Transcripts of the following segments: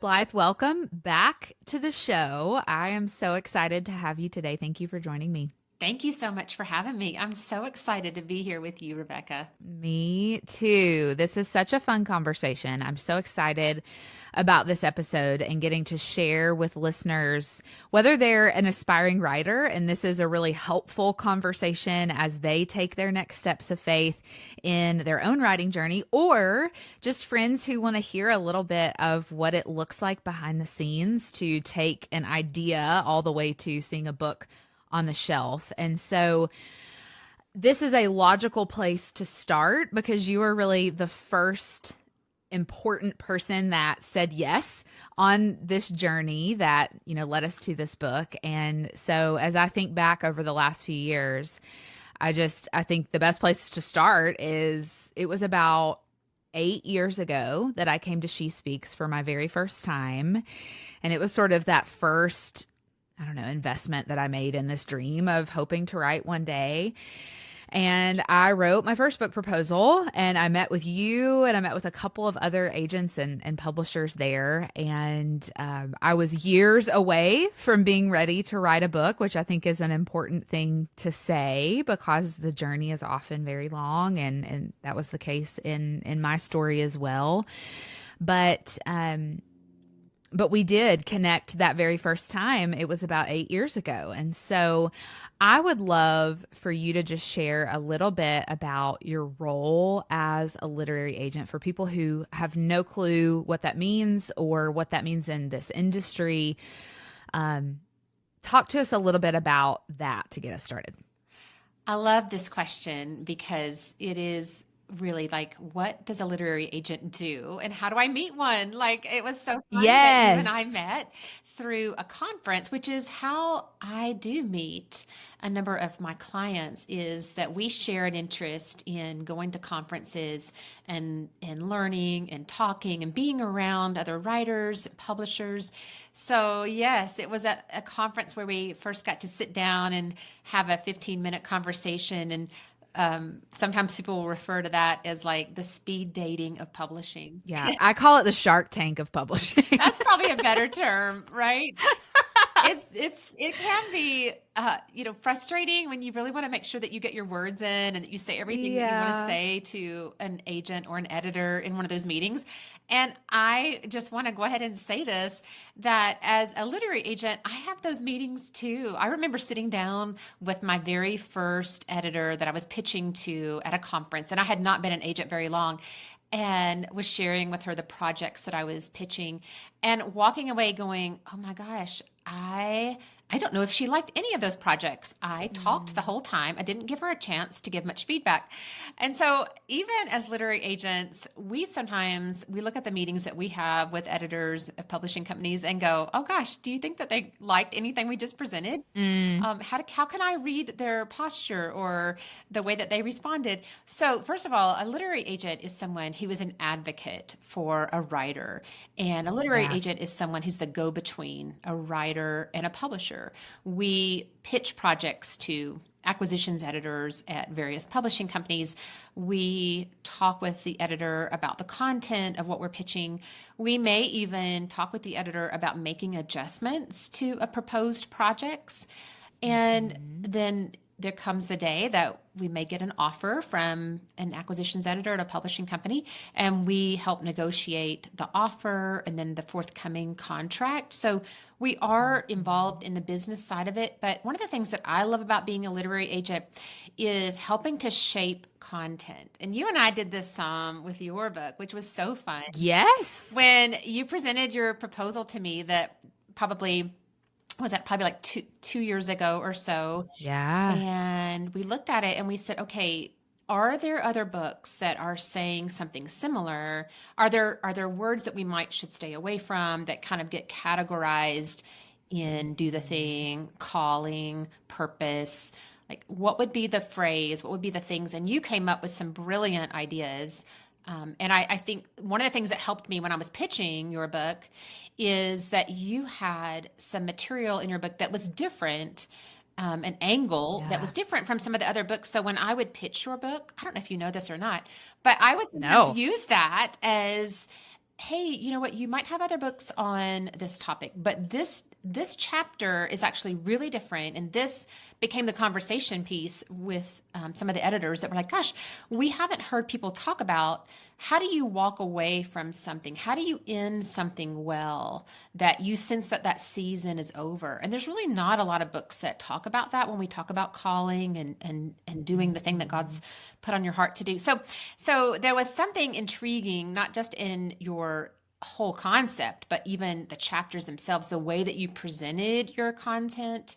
Blythe, welcome back to the show. I am so excited to have you today. Thank you for joining me. Thank you so much for having me. I'm so excited to be here with you, Rebecca. Me too. This is such a fun conversation. I'm so excited about this episode and getting to share with listeners, whether they're an aspiring writer, and this is a really helpful conversation as they take their next steps of faith in their own writing journey, or just friends who want to hear a little bit of what it looks like behind the scenes to take an idea all the way to seeing a book on the shelf. And so this is a logical place to start because you are really the first important person that said yes on this journey that, led us to this book. And so as I think back over the last few years, I think the best place to start is it was about 8 years ago that I came to She Speaks for my very first time. And it was sort of that first, investment that I made in this dream of hoping to write one day. And I wrote my first book proposal, and I met with you, and I met with a couple of other agents and publishers there. And I was years away from being ready to write a book, which I think is an important thing to say because the journey is often very long, and that was the case in my story as well. But we did connect that very first time. It was about 8 years ago. And so I would love for you to just share a little bit about your role as a literary agent for people who have no clue what that means or what that means in this industry. Talk to us a little bit about that to get us started. I love this question because it is really like, what does a literary agent do and how do I meet one? Like, it was so fun that you and I met through a conference, which is how I do meet a number of my clients, is that we share an interest in going to conferences and learning and talking and being around other writers, publishers. So yes, it was at a conference where we first got to sit down and have a 15-minute conversation. And sometimes people will refer to that as like the speed dating of publishing. Yeah, I call it the Shark Tank of publishing. That's probably a better term, right? It can be frustrating when you really want to make sure that you get your words in and that you say everything that you want to say to an agent or an editor in one of those meetings. And I just want to go ahead and say this, that as a literary agent, I have those meetings too. I remember sitting down with my very first editor that I was pitching to at a conference, and I had not been an agent very long, and was sharing with her the projects that I was pitching and walking away going, oh my gosh, I don't know if she liked any of those projects. I talked the whole time. I didn't give her a chance to give much feedback. And so even as literary agents, we look at the meetings that we have with editors of publishing companies and go, oh gosh, do you think that they liked anything we just presented? How can I read their posture or the way that they responded? So first of all, a literary agent is someone who is an advocate for a writer. And a literary agent is someone who's the go-between a writer and a publisher. We pitch projects to acquisitions editors at various publishing companies. We talk with the editor about the content of what we're pitching. We may even talk with the editor about making adjustments to a proposed projects. And then there comes the day that we may get an offer from an acquisitions editor at a publishing company, and we help negotiate the offer and then the forthcoming contract. So we are involved in the business side of it. But one of the things that I love about being a literary agent is helping to shape content. And you and I did this with your book, which was so fun. Yes. When you presented your proposal to me, that probably like two years ago or so. Yeah. And we looked at it and we said, okay, are there other books that are saying something similar? Are there words that we should stay away from that kind of get categorized in do the thing, calling, purpose? Like, what would be the phrase? What would be the things? And you came up with some brilliant ideas. And I think one of the things that helped me when I was pitching your book is that you had some material in your book that was different, an angle that was different from some of the other books. So when I would pitch your book, I don't know if you know this or not, but I would sometimes use that as hey, you know what, you might have other books on this topic, but this chapter is actually really different. And this became the conversation piece with some of the editors that were like, gosh, we haven't heard people talk about how do you walk away from something? How do you end something well that you sense that that season is over? And there's really not a lot of books that talk about that when we talk about calling and doing the thing that God's put on your heart to do. So there was something intriguing, not just in your whole concept, but even the chapters themselves, the way that you presented your content,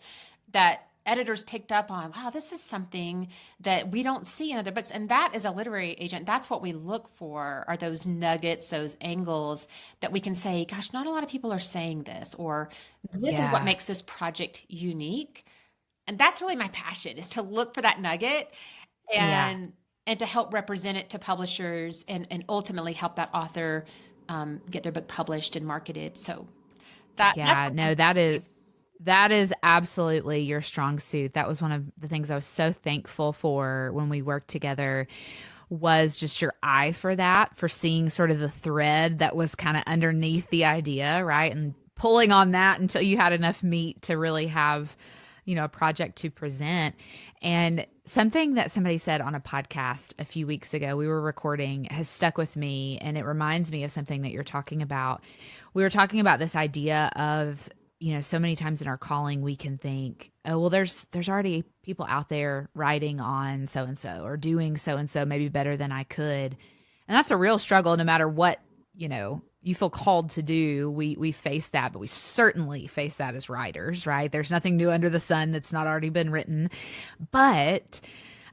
that editors picked up on. Wow, this is something that we don't see in other books. And that, as a literary agent, that's what we look for, are those nuggets, those angles that we can say, gosh, not a lot of people are saying this, or this is what makes this project unique. And that's really my passion, is to look for that nugget and to help represent it to publishers and ultimately help that author get their book published and marketed. So that is absolutely your strong suit. That was one of the things I was so thankful for when we worked together, was just your eye for that, for seeing sort of the thread that was kind of underneath the idea, right? And pulling on that until you had enough meat to really have, a project to present. And something that somebody said on a podcast a few weeks ago, we were recording, has stuck with me. And it reminds me of something that you're talking about. We were talking about this idea of, so many times in our calling, we can think, oh, well, there's already people out there writing on so-and-so or doing so-and-so maybe better than I could. And that's a real struggle, no matter what, you feel called to do. We face that, but we certainly face that as writers, right? There's nothing new under the sun that's not already been written. But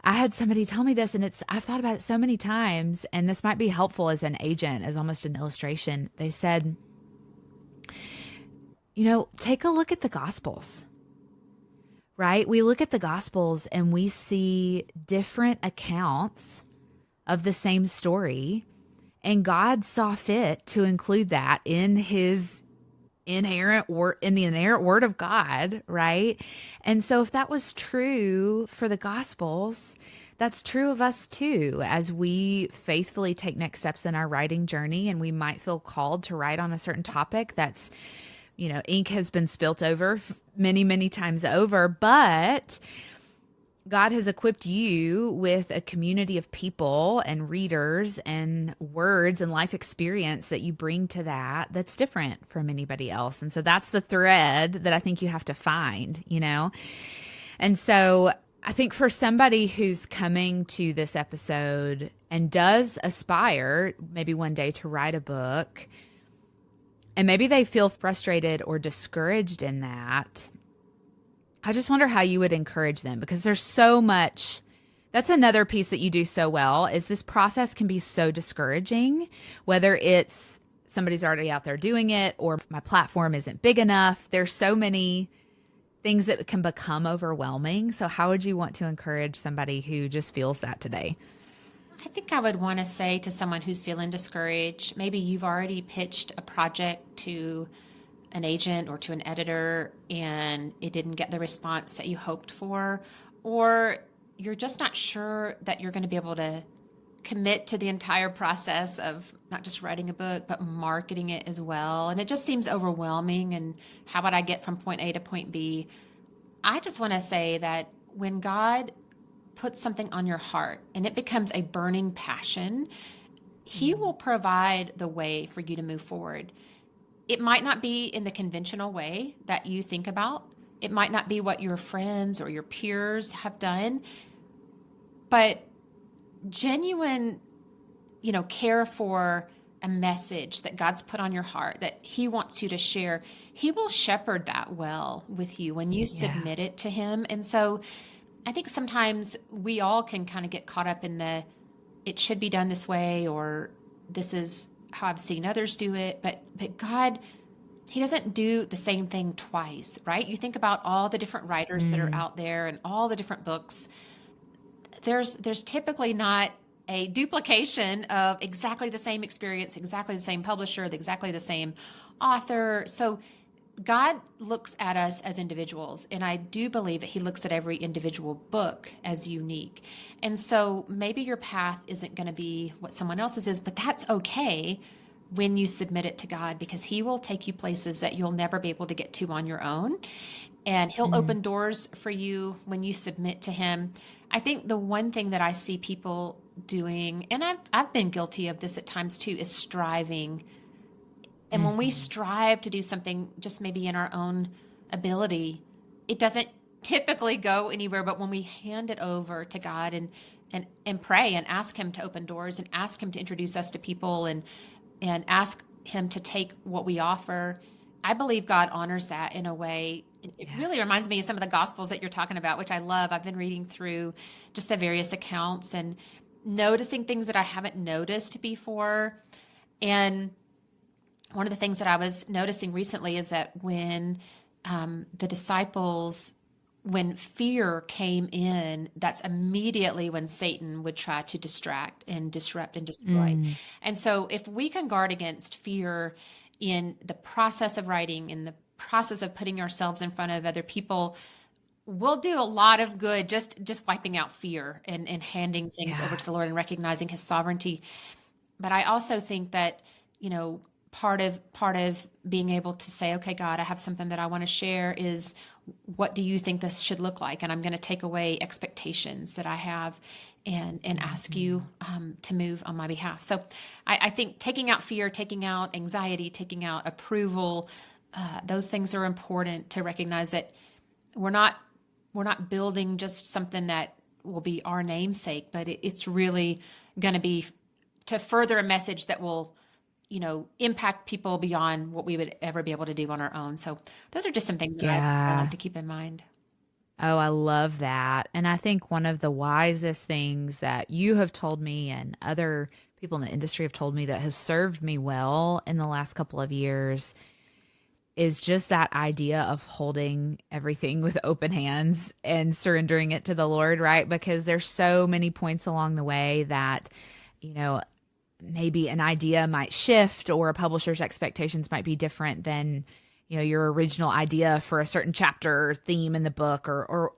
I had somebody tell me this, and I've thought about it so many times, and this might be helpful as an agent, as almost an illustration. They said, take a look at the Gospels, right? We look at the Gospels and we see different accounts of the same story, and God saw fit to include that in his inerrant word of God, right? And so if that was true for the Gospels, that's true of us too, as we faithfully take next steps in our writing journey. And we might feel called to write on a certain topic that's, ink has been spilt over many, many times over, but God has equipped you with a community of people and readers and words and life experience that you bring to that's different from anybody else. And so that's the thread that I think you have to find, And so I think for somebody who's coming to this episode and does aspire maybe one day to write a book, and maybe they feel frustrated or discouraged in that, I just wonder how you would encourage them, because there's so much. That's another piece that you do so well, is this process can be so discouraging, whether it's somebody's already out there doing it or my platform isn't big enough. There's so many things that can become overwhelming. So how would you want to encourage somebody who just feels that today? I think I would want to say to someone who's feeling discouraged, maybe you've already pitched a project to an agent or to an editor and it didn't get the response that you hoped for, or you're just not sure that you're going to be able to commit to the entire process of not just writing a book, but marketing it as well. And it just seems overwhelming. And how would I get from point A to point B? I just want to say that when God puts something on your heart and it becomes a burning passion, he will provide the way for you to move forward. It might not be in the conventional way that you think about. It might not be what your friends or your peers have done, but genuine, care for a message that God's put on your heart that he wants you to share. He will shepherd that well with you when you submit it to him. And so I think sometimes we all can kind of get caught up in it should be done this way, or this is how I've seen others do it. But God, he doesn't do the same thing twice, right? You think about all the different writers that are out there and all the different books. There's typically not a duplication of exactly the same experience, exactly the same publisher, exactly the same author. So God looks at us as individuals, and I do believe that he looks at every individual book as unique. And so maybe your path isn't going to be what someone else's is, but that's okay, when you submit it to God, because he will take you places that you'll never be able to get to on your own. And he'll open doors for you when you submit to him. I think the one thing that I see people doing, and I've been guilty of this at times too, is striving. And when we strive to do something just maybe in our own ability, it doesn't typically go anywhere. But when we hand it over to God and pray and ask him to open doors and ask him to introduce us to people and ask him to take what we offer, I believe God honors that in a way. It really reminds me of some of the Gospels that you're talking about, which I love. I've been reading through just the various accounts and noticing things that I haven't noticed before. And one of the things that I was noticing recently is that when the disciples, when fear came in, that's immediately when Satan would try to distract and disrupt and destroy. And so if we can guard against fear in the process of writing, in the process of putting ourselves in front of other people, we'll do a lot of good just wiping out fear and handing things over to the Lord and recognizing his sovereignty. But I also think that, part of being able to say, okay, God, I have something that I want to share is, what do you think this should look like? And I'm going to take away expectations that I have and ask you to move on my behalf. So I think taking out fear, taking out anxiety, taking out approval, those things are important to recognize that we're not building just something that will be our namesake, but it's really going to be to further a message that will impact people beyond what we would ever be able to do on our own. So those are just some things that I like to keep in mind. Oh, I love that. And I think one of the wisest things that you have told me and other people in the industry have told me that has served me well in the last couple of years is just that idea of holding everything with open hands and surrendering it to the Lord, right? Because there's so many points along the way that, maybe an idea might shift or a publisher's expectations might be different than, your original idea for a certain chapter or theme in the book or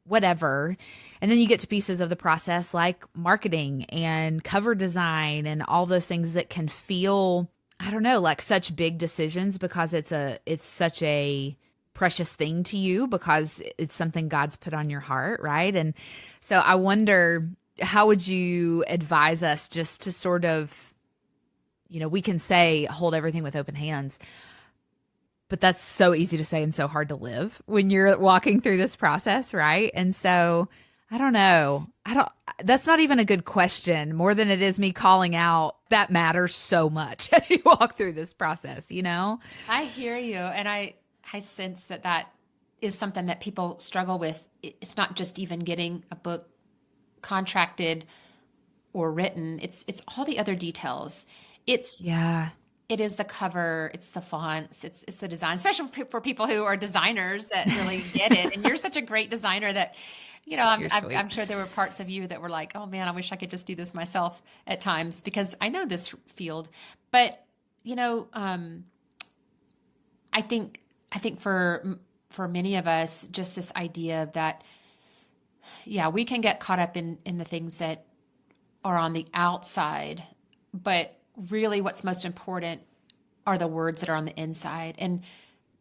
whatever. And then you get to pieces of the process like marketing and cover design and all those things that can feel, I don't know, like such big decisions because it's such a precious thing to you because it's something God's put on your heart, right? And so I wonder, how would you advise us just to sort of, we can say hold everything with open hands, but that's so easy to say and so hard to live when you're walking through this process, right? And so I don't know. That's not even a good question, more than it is me calling out that matters so much as you walk through this process, I hear you. And I sense that is something that people struggle with. It's not just even getting a book contracted or written. It's all the other details. It is the cover, it's the fonts, it's the design, especially for people who are designers that really get it. And you're such a great designer that, I'm sure there were parts of you that were like, oh man, I wish I could just do this myself at times because I know this field. But, I think for many of us, just this idea that, we can get caught up in the things that are on the outside, but really what's most important are the words that are on the inside and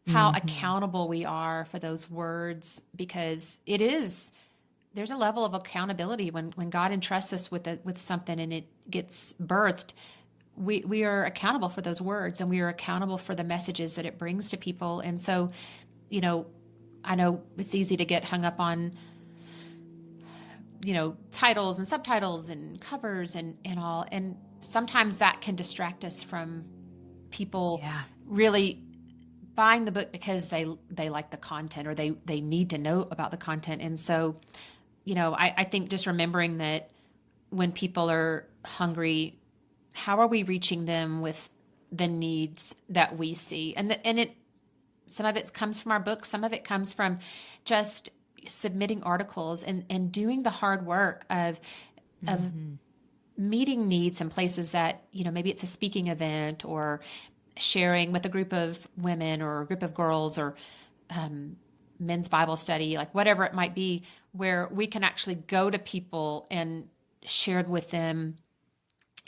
how accountable we are for those words, because there's a level of accountability when God entrusts us with something and it gets birthed. We are accountable for those words and we are accountable for the messages that it brings to people. And so, I know it's easy to get hung up on titles and subtitles and covers and all. And sometimes that can distract us from people really buying the book because they like the content or they need to know about the content. And so, I think just remembering that when people are hungry, how are we reaching them with the needs that we see? And some of it comes from our books. Some of it comes from just submitting articles and doing the hard work of meeting needs in places that, maybe it's a speaking event or sharing with a group of women or a group of girls or men's Bible study, like whatever it might be, where we can actually go to people and share with them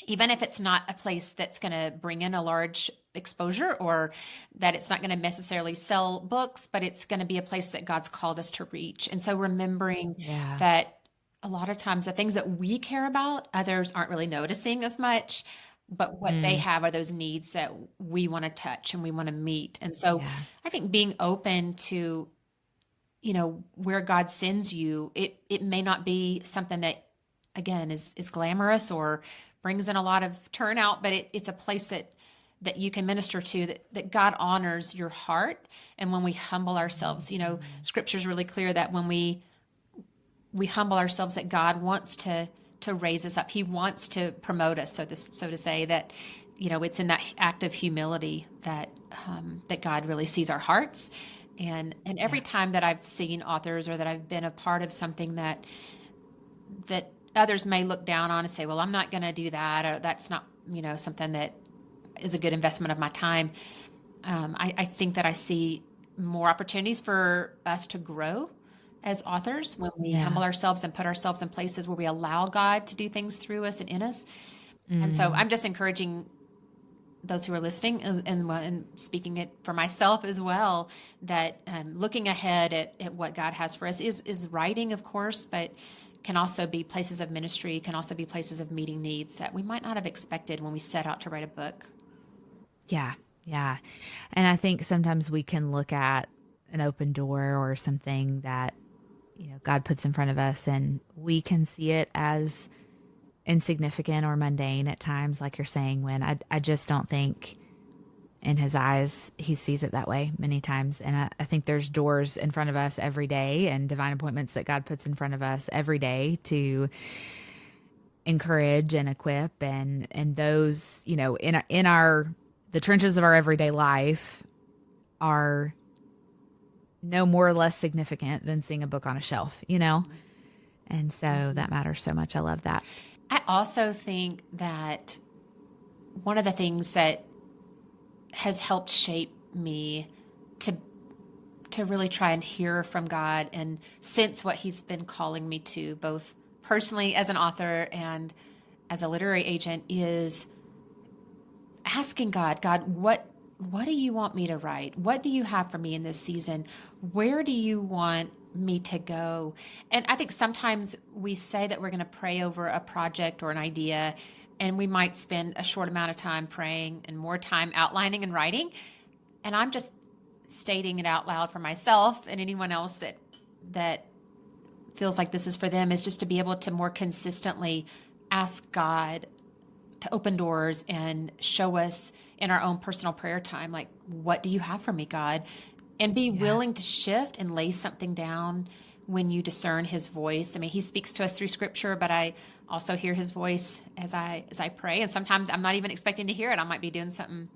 even if it's not a place that's going to bring in a large exposure, or that it's not going to necessarily sell books, but it's going to be a place that God's called us to reach. And so remembering that a lot of times the things that we care about, others aren't really noticing as much, but what they have are those needs that we want to touch and we want to meet. And so I think being open to, where God sends you, it may not be something that, again, is glamorous or brings in a lot of turnout, but it's a place that you can minister to, that God honors your heart. And when we humble ourselves, Scripture is really clear that when we humble ourselves, that God wants to raise us up. He wants to promote us, so to say, that, it's in that act of humility that God really sees our hearts. And every time that I've seen authors, or that I've been a part of something that others may look down on and say, well, I'm not going to do that, or that's not, something that is a good investment of my time. I think that I see more opportunities for us to grow as authors when we humble ourselves and put ourselves in places where we allow God to do things through us and in us. And so I'm just encouraging those who are listening, and speaking it for myself as well, that looking ahead at what God has for us is writing, of course, but can also be places of ministry, can also be places of meeting needs that we might not have expected when we set out to write a book. Yeah. Yeah. And I think sometimes we can look at an open door or something that, God puts in front of us, and we can see it as insignificant or mundane at times, like you're saying, when I just don't think in his eyes, he sees it that way many times. And I think there's doors in front of us every day, and divine appointments that God puts in front of us every day to encourage and equip. And those, in the trenches of our everyday life are no more or less significant than seeing a book on a shelf, And so that matters so much. I love that. I also think that one of the things that has helped shape me to really try and hear from God and sense what he's been calling me to, both personally as an author and as a literary agent, is asking God, what do you want me to write? What do you have for me in this season? Where do you want me to go? And I think sometimes we say that we're going to pray over a project or an idea, and we might spend a short amount of time praying and more time outlining and writing. And I'm just stating it out loud for myself and anyone else that feels like this is for them, is just to be able to more consistently ask God to open doors and show us in our own personal prayer time, like, what do you have for me, God? And be willing to shift and lay something down when you discern his voice. I mean, he speaks to us through Scripture, but I also hear his voice as I pray. And sometimes I'm not even expecting to hear it. I might be doing something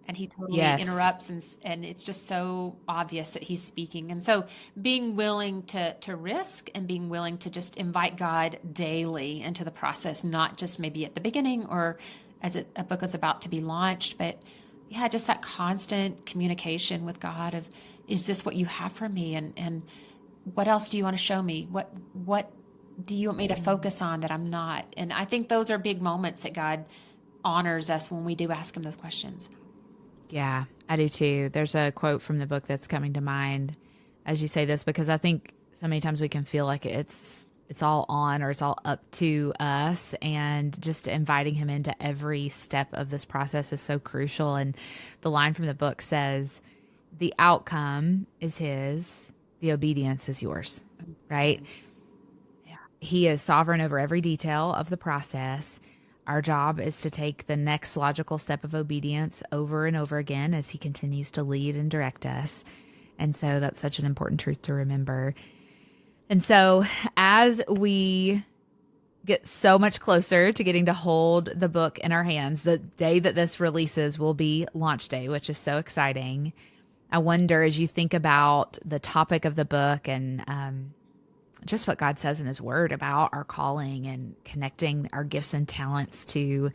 and he totally interrupts, and it's just so obvious that he's speaking. And so being willing to risk, and being willing to just invite God daily into the process, not just maybe at the beginning or as a book is about to be launched, but just that constant communication with God of, is this what you have for me? And what else do you want to show me? What do you want me to focus on that I'm not? And I think those are big moments that God honors us when we do ask him those questions. Yeah, I do too. There's a quote from the book that's coming to mind as you say this, because I think so many times we can feel like it's all on, or it's all up to us, and just inviting him into every step of this process is so crucial. And the line from the book says, the outcome is his, the obedience is yours, right? Yeah. He is sovereign over every detail of the process. Our job is to take the next logical step of obedience over and over again as he continues to lead and direct us. And so that's such an important truth to remember. And so as we get so much closer to getting to hold the book in our hands, the day that this releases will be launch day, which is so exciting. I wonder, as you think about the topic of the book and just what God says in his word about our calling and connecting our gifts and talents to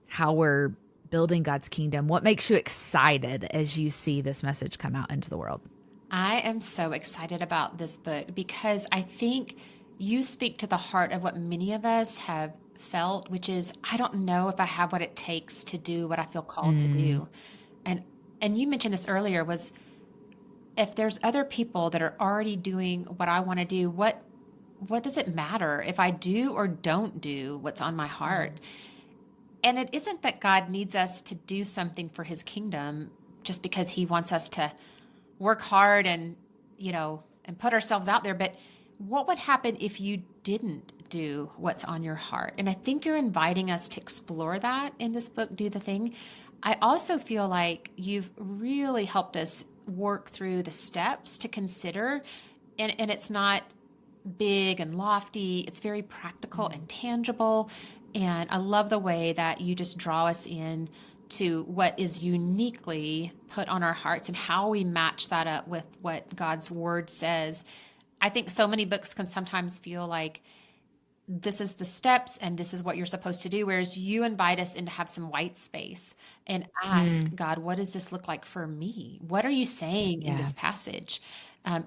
how we're building God's kingdom, what makes you excited as you see this message come out into the world? I am so excited about this book because I think you speak to the heart of what many of us have felt, which is, I don't know if I have what it takes to do what I feel called to do. And you mentioned this earlier, was if there's other people that are already doing what I want to do, what does it matter if I do or don't do what's on my heart? And it isn't that God needs us to do something for his kingdom just because he wants us to work hard and, and put ourselves out there. But what would happen if you didn't do what's on your heart? And I think you're inviting us to explore that in this book, Do the Thing. I also feel like you've really helped us work through the steps to consider. And it's not big and lofty. It's very practical and tangible. And I love the way that you just draw us in to what is uniquely put on our hearts and how we match that up with what God's word says. I think so many books can sometimes feel like this is the steps and this is what you're supposed to do, whereas you invite us in to have some white space and ask God, what does this look like for me? What are you saying in this passage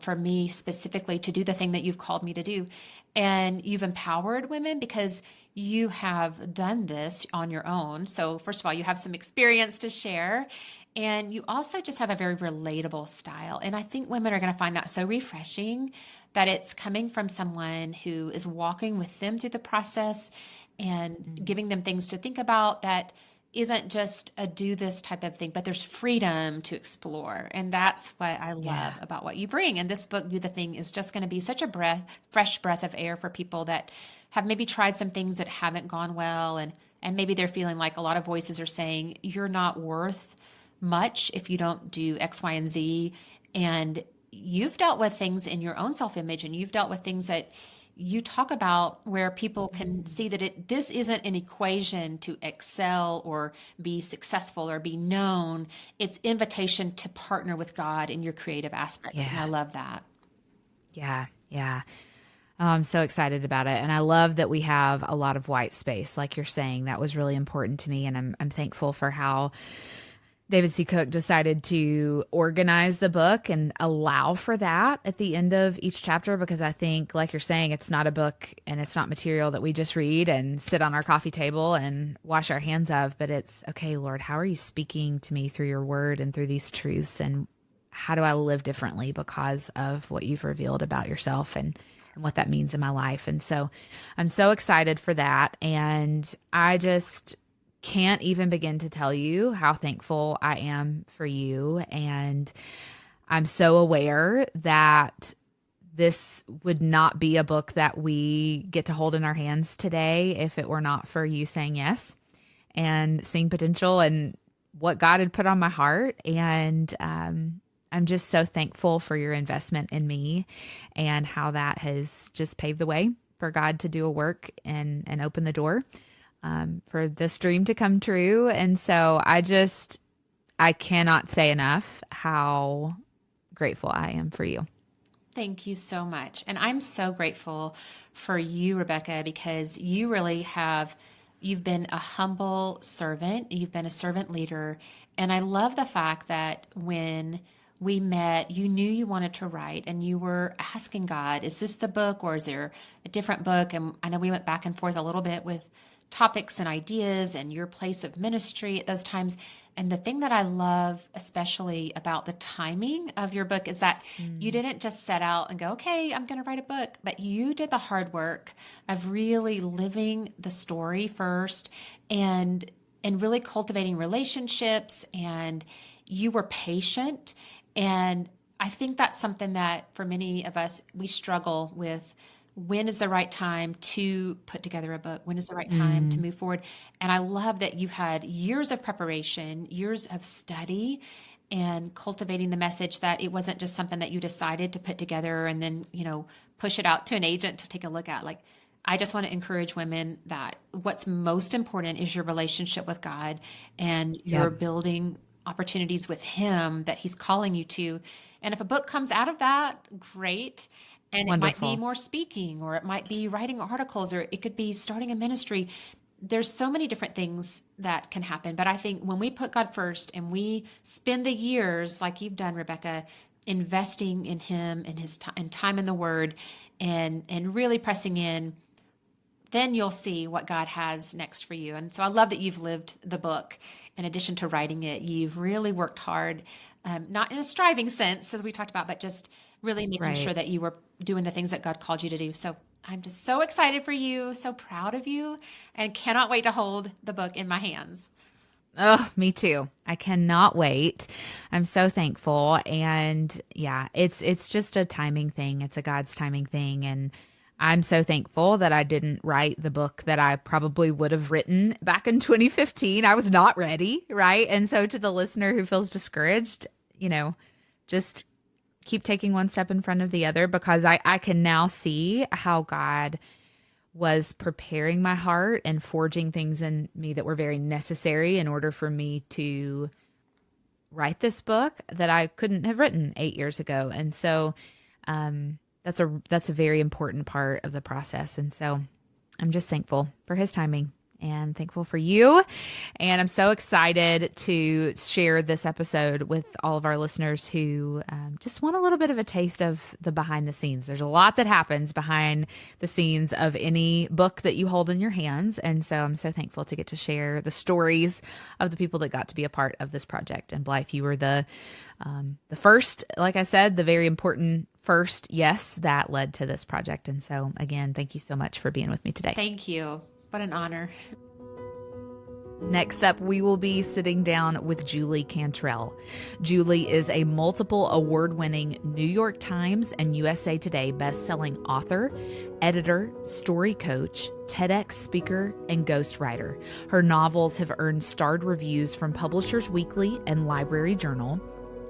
for me specifically to do the thing that you've called me to do? And you've empowered women because you have done this on your own. So first of all, you have some experience to share. And you also just have a very relatable style. And I think women are going to find that so refreshing, that it's coming from someone who is walking with them through the process and giving them things to think about that isn't just a do this type of thing, but there's freedom to explore. And that's what I love about what you bring. And this book, Do the Thing, is just going to be such a fresh breath of air for people that have maybe tried some things that haven't gone well. And maybe they're feeling like a lot of voices are saying, you're not worth much if you don't do X, Y, and Z. And you've dealt with things in your own self-image, and you've dealt with things that you talk about where people can see that this isn't an equation to excel or be successful or be known. It's invitation to partner with God in your creative aspects. And I love that. Yeah. Oh, I'm so excited about it. And I love that we have a lot of white space. Like you're saying, that was really important to me. And I'm thankful for how David C. Cook decided to organize the book and allow for that at the end of each chapter, because I think, like you're saying, it's not a book and it's not material that we just read and sit on our coffee table and wash our hands of, but it's, okay, Lord, how are you speaking to me through your word and through these truths? And how do I live differently because of what you've revealed about yourself and what that means in my life? And so I'm so excited for that. And I just can't even begin to tell you how thankful I am for you. And I'm so aware that this would not be a book that we get to hold in our hands today if it were not for you saying yes and seeing potential and what God had put on my heart. And I'm just so thankful for your investment in me and how that has just paved the way for God to do a work and open the door for this dream to come true. And so I cannot say enough how grateful I am for you. Thank you so much. And I'm so grateful for you, Rebecca, because you really you've been a humble servant. You've been a servant leader. And I love the fact that when we met, you knew you wanted to write and you were asking God, is this the book or is there a different book? And I know we went back and forth a little bit with topics and ideas and your place of ministry at those times. And the thing that I love especially about the timing of your book is that you didn't just set out and go, okay, I'm going to write a book, but you did the hard work of really living the story first and really cultivating relationships, and you were patient. And I think that's something that for many of us, we struggle with. When is the right time to put together a book? When is the right time to move forward? And I love that you had years of preparation, years of study, and cultivating the message that it wasn't just something that you decided to put together and then, push it out to an agent to take a look at. Like, I just want to encourage women that what's most important is your relationship with God and your building opportunities with Him that He's calling you to. And if a book comes out of that, great. And Wonderful. It might be more speaking, or it might be writing articles, or it could be starting a ministry. There's so many different things that can happen. But I think when we put God first and we spend the years, like you've done, Rebecca, investing in Him and His time in the Word and really pressing in, then you'll see what God has next for you. And so I love that you've lived the book. In addition to writing it, you've really worked hard, not in a striving sense, as we talked about, but just really making sure that you were doing the things that God called you to do. So I'm just so excited for you, so proud of you, and cannot wait to hold the book in my hands. Oh, me too. I cannot wait. I'm so thankful. And yeah, it's just a timing thing. It's a God's timing thing. And I'm so thankful that I didn't write the book that I probably would have written back in 2015. I was not ready, right? And so to the listener who feels discouraged, just keep taking one step in front of the other, because I can now see how God was preparing my heart and forging things in me that were very necessary in order for me to write this book that I couldn't have written 8 years ago. And so that's a very important part of the process. And so I'm just thankful for his timing and thankful for you. And I'm so excited to share this episode with all of our listeners who just want a little bit of a taste of the behind the scenes. There's a lot that happens behind the scenes of any book that you hold in your hands. And so I'm so thankful to get to share the stories of the people that got to be a part of this project. And Blythe, you were the first, like I said, the very important first yes that led to this project. And so again, thank you so much for being with me today. Thank you. What an honor. Next up, we will be sitting down with Julie Cantrell. Julie is a multiple award-winning New York Times and USA Today best-selling author, editor, story coach, TEDx speaker, and ghostwriter. Her novels have earned starred reviews from Publishers Weekly and Library Journal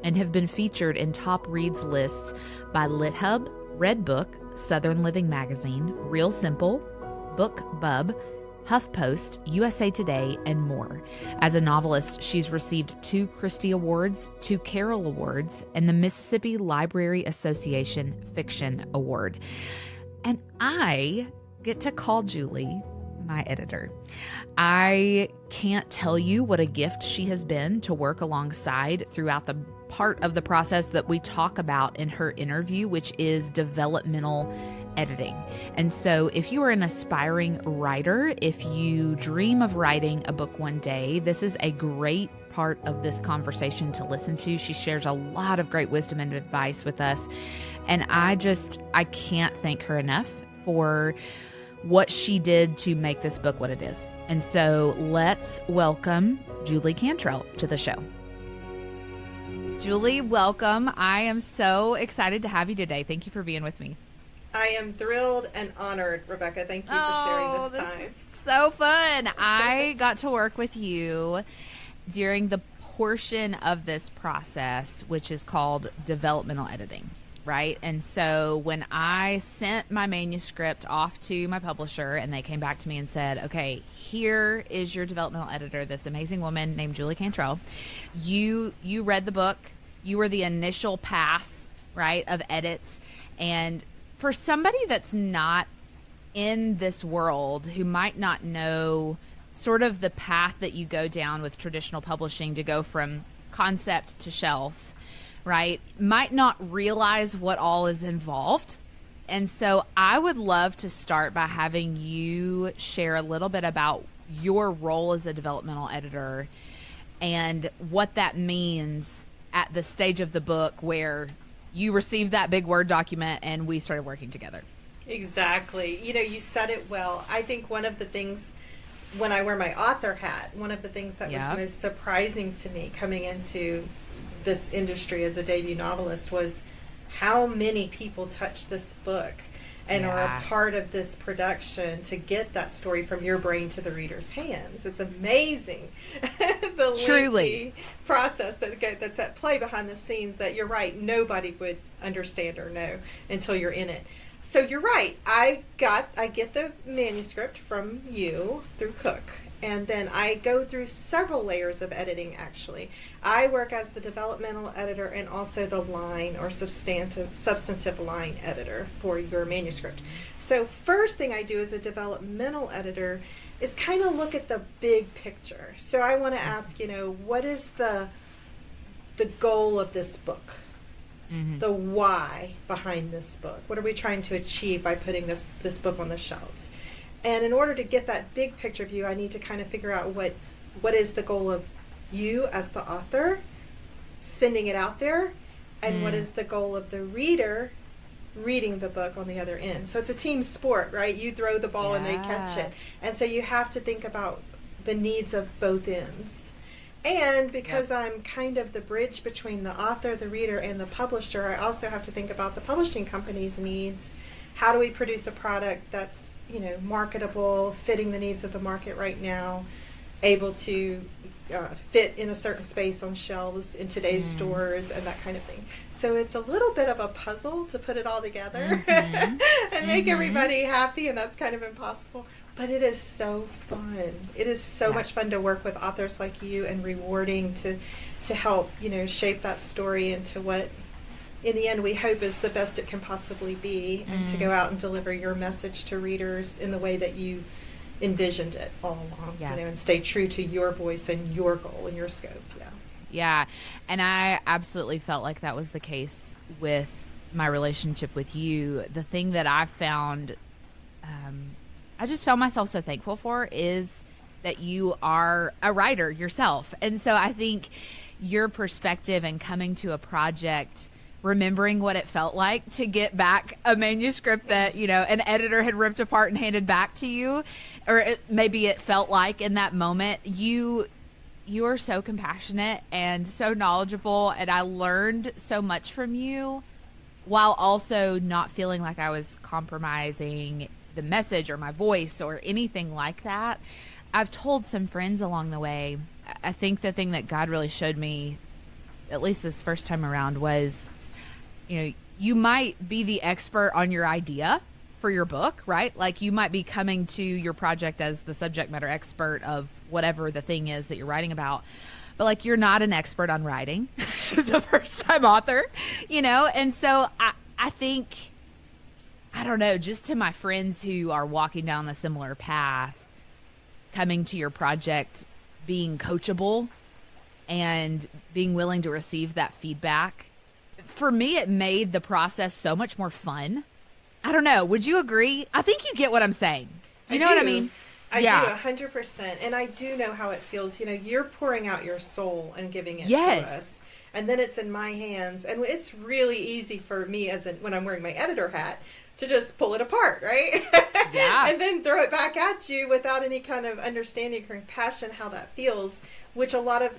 and have been featured in top reads lists by LitHub, Redbook, Southern Living Magazine, Real Simple, BookBub, HuffPost, USA Today, and more. As a novelist, she's received 2 Christie Awards, 2 Carroll Awards, and the Mississippi Library Association Fiction Award. And I get to call Julie my editor. I can't tell you what a gift she has been to work alongside throughout the part of the process that we talk about in her interview, which is developmental editing. And so if you are an aspiring writer, if you dream of writing a book one day, this is a great part of this conversation to listen to. She shares a lot of great wisdom and advice with us. And I can't thank her enough for what she did to make this book what it is. And so let's welcome Julie Cantrell to the show. Julie, welcome. I am so excited to have you today. Thank you for being with me. I am thrilled and honored, Rebecca. Thank you for sharing this time. Is so fun. I got to work with you during the portion of this process, which is called developmental editing, right? And so when I sent my manuscript off to my publisher and they came back to me and said, okay, here is your developmental editor, this amazing woman named Julie Cantrell. You read the book. You were the initial pass, right, of edits. And for somebody that's not in this world, who might not know sort of the path that you go down with traditional publishing to go from concept to shelf, right, might not realize what all is involved. And so I would love to start by having you share a little bit about your role as a developmental editor and what that means at the stage of the book where you received that big Word document and we started working together. Exactly. You said it well. I think one of the things, when I wear my author hat, one of the things that was most surprising to me coming into this industry as a debut novelist was how many people touch this book and are a part of this production to get that story from your brain to the reader's hands. It's amazing the lengthy process that's at play behind the scenes that you're right, nobody would understand or know until you're in it. So you're right. I get the manuscript from you through Cook, and then I go through several layers of editing, actually. I work as the developmental editor and also the line or substantive line editor for your manuscript. So first thing I do as a developmental editor is kind of look at the big picture. So I want to ask, what is the goal of this book? Mm-hmm. The why behind this book. What are we trying to achieve by putting this book on the shelves? And in order to get that big picture view, I need to kind of figure out what is the goal of you as the author sending it out there, and what is the goal of the reader reading the book on the other end. So it's a team sport, right? You throw the ball and they catch it. And so you have to think about the needs of both ends. And because I'm kind of the bridge between the author, the reader, and the publisher, I also have to think about the publishing company's needs. How do we produce a product that's, marketable, fitting the needs of the market right now, able to fit in a certain space on shelves in today's stores, and that kind of thing. So it's a little bit of a puzzle to put it all together and make everybody happy, and that's kind of impossible. But it is so fun. It is so much fun to work with authors like you, and rewarding to help, shape that story into what, in the end, we hope is the best it can possibly be, and to go out and deliver your message to readers in the way that you envisioned it all along, and stay true to your voice and your goal and your scope. Yeah. And I absolutely felt like that was the case with my relationship with you. The thing that I found, I just found myself so thankful for, is that you are a writer yourself. And so I think your perspective and coming to a project, remembering what it felt like to get back a manuscript that, an editor had ripped apart and handed back to you, or maybe it felt like in that moment, you are so compassionate and so knowledgeable, and I learned so much from you, while also not feeling like I was compromising the message or my voice or anything like that. I've told some friends along the way, I think the thing that God really showed me, at least this first time around, was, you might be the expert on your idea for your book, right? Like, you might be coming to your project as the subject matter expert of whatever the thing is that you're writing about, but like, you're not an expert on writing as a first-time author, And so I think, I don't know, just to my friends who are walking down a similar path, coming to your project, being coachable and being willing to receive that feedback, for me, it made the process so much more fun. I don't know. Would you agree? I think you get what I'm saying. Do you know what I mean? I do, 100%. And I do know how it feels. You're pouring out your soul and giving it to us. And then it's in my hands. And it's really easy for me, when I'm wearing my editor hat, to just pull it apart, right? And then throw it back at you without any kind of understanding or compassion how that feels, which I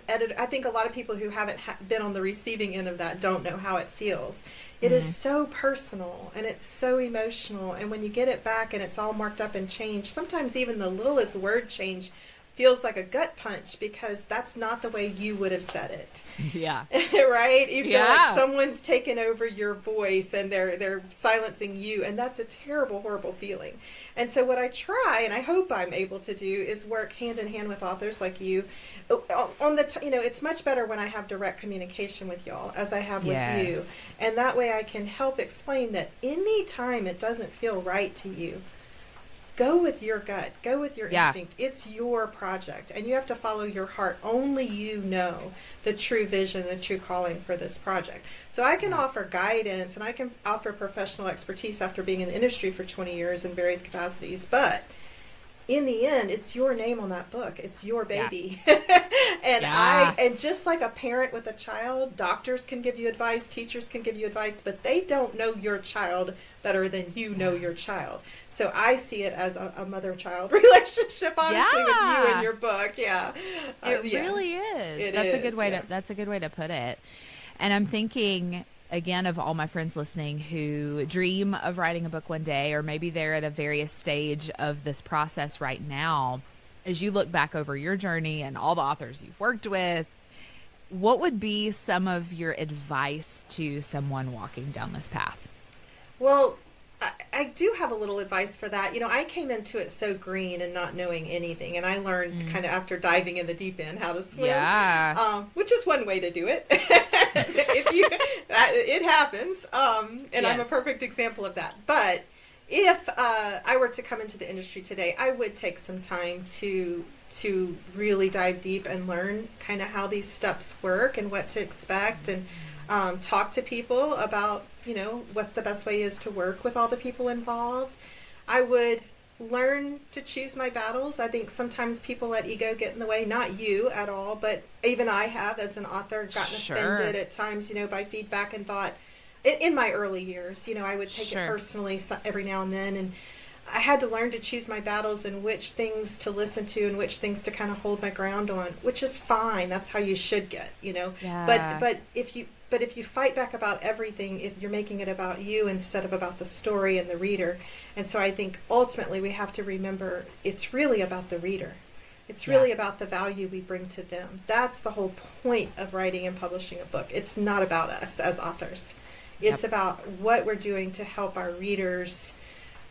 think a lot of people who haven't been on the receiving end of that don't know how it feels. It is so personal, and it's so emotional, and when you get it back and it's all marked up and changed, sometimes even the littlest word change feels like a gut punch, because that's not the way you would have said it. Right? You feel like someone's taken over your voice and they're silencing you, and that's a terrible, horrible feeling. And so what I try, and I hope I'm able to do, is work hand in hand with authors like you. On it's much better when I have direct communication with y'all, as I have with you, and that way I can help explain that any time it doesn't feel right to you, go with your gut, go with your instinct. It's your project, and you have to follow your heart. Only you know the true vision, the true calling for this project. So I can offer guidance, and I can offer professional expertise after being in the industry for 20 years in various capacities, but in the end, it's your name on that book. It's your baby. And just like a parent with a child, doctors can give you advice, teachers can give you advice, but they don't know your child better than you know your child. So I see it as a mother-child relationship, honestly, with you and your book. It really is. That's a good way to put it. And I'm thinking, again, of all my friends listening who dream of writing a book one day, or maybe they're at a various stage of this process right now. As you look back over your journey and all the authors you've worked with, what would be some of your advice to someone walking down this path? Well, I do have a little advice for that. I came into it so green and not knowing anything, and I learned kind of after diving in the deep end how to swim, which is one way to do it. It happens, and I'm a perfect example of that. But if I were to come into the industry today, I would take some time to really dive deep and learn kind of how these steps work and what to expect, and talk to people about what the best way is to work with all the people involved. I would learn to choose my battles. I think sometimes people let ego get in the way, not you at all, but even I have as an author gotten offended at times, by feedback, and thought in my early years, I would take it personally every now and then. And I had to learn to choose my battles and which things to listen to and which things to kind of hold my ground on, which is fine. That's how you should get, Yeah. But if you fight back about everything, if you're making it about you instead of about the story and the reader. And so I think ultimately we have to remember it's really about the reader. It's really about the value we bring to them. That's the whole point of writing and publishing a book. It's not about us as authors. It's about what we're doing to help our readers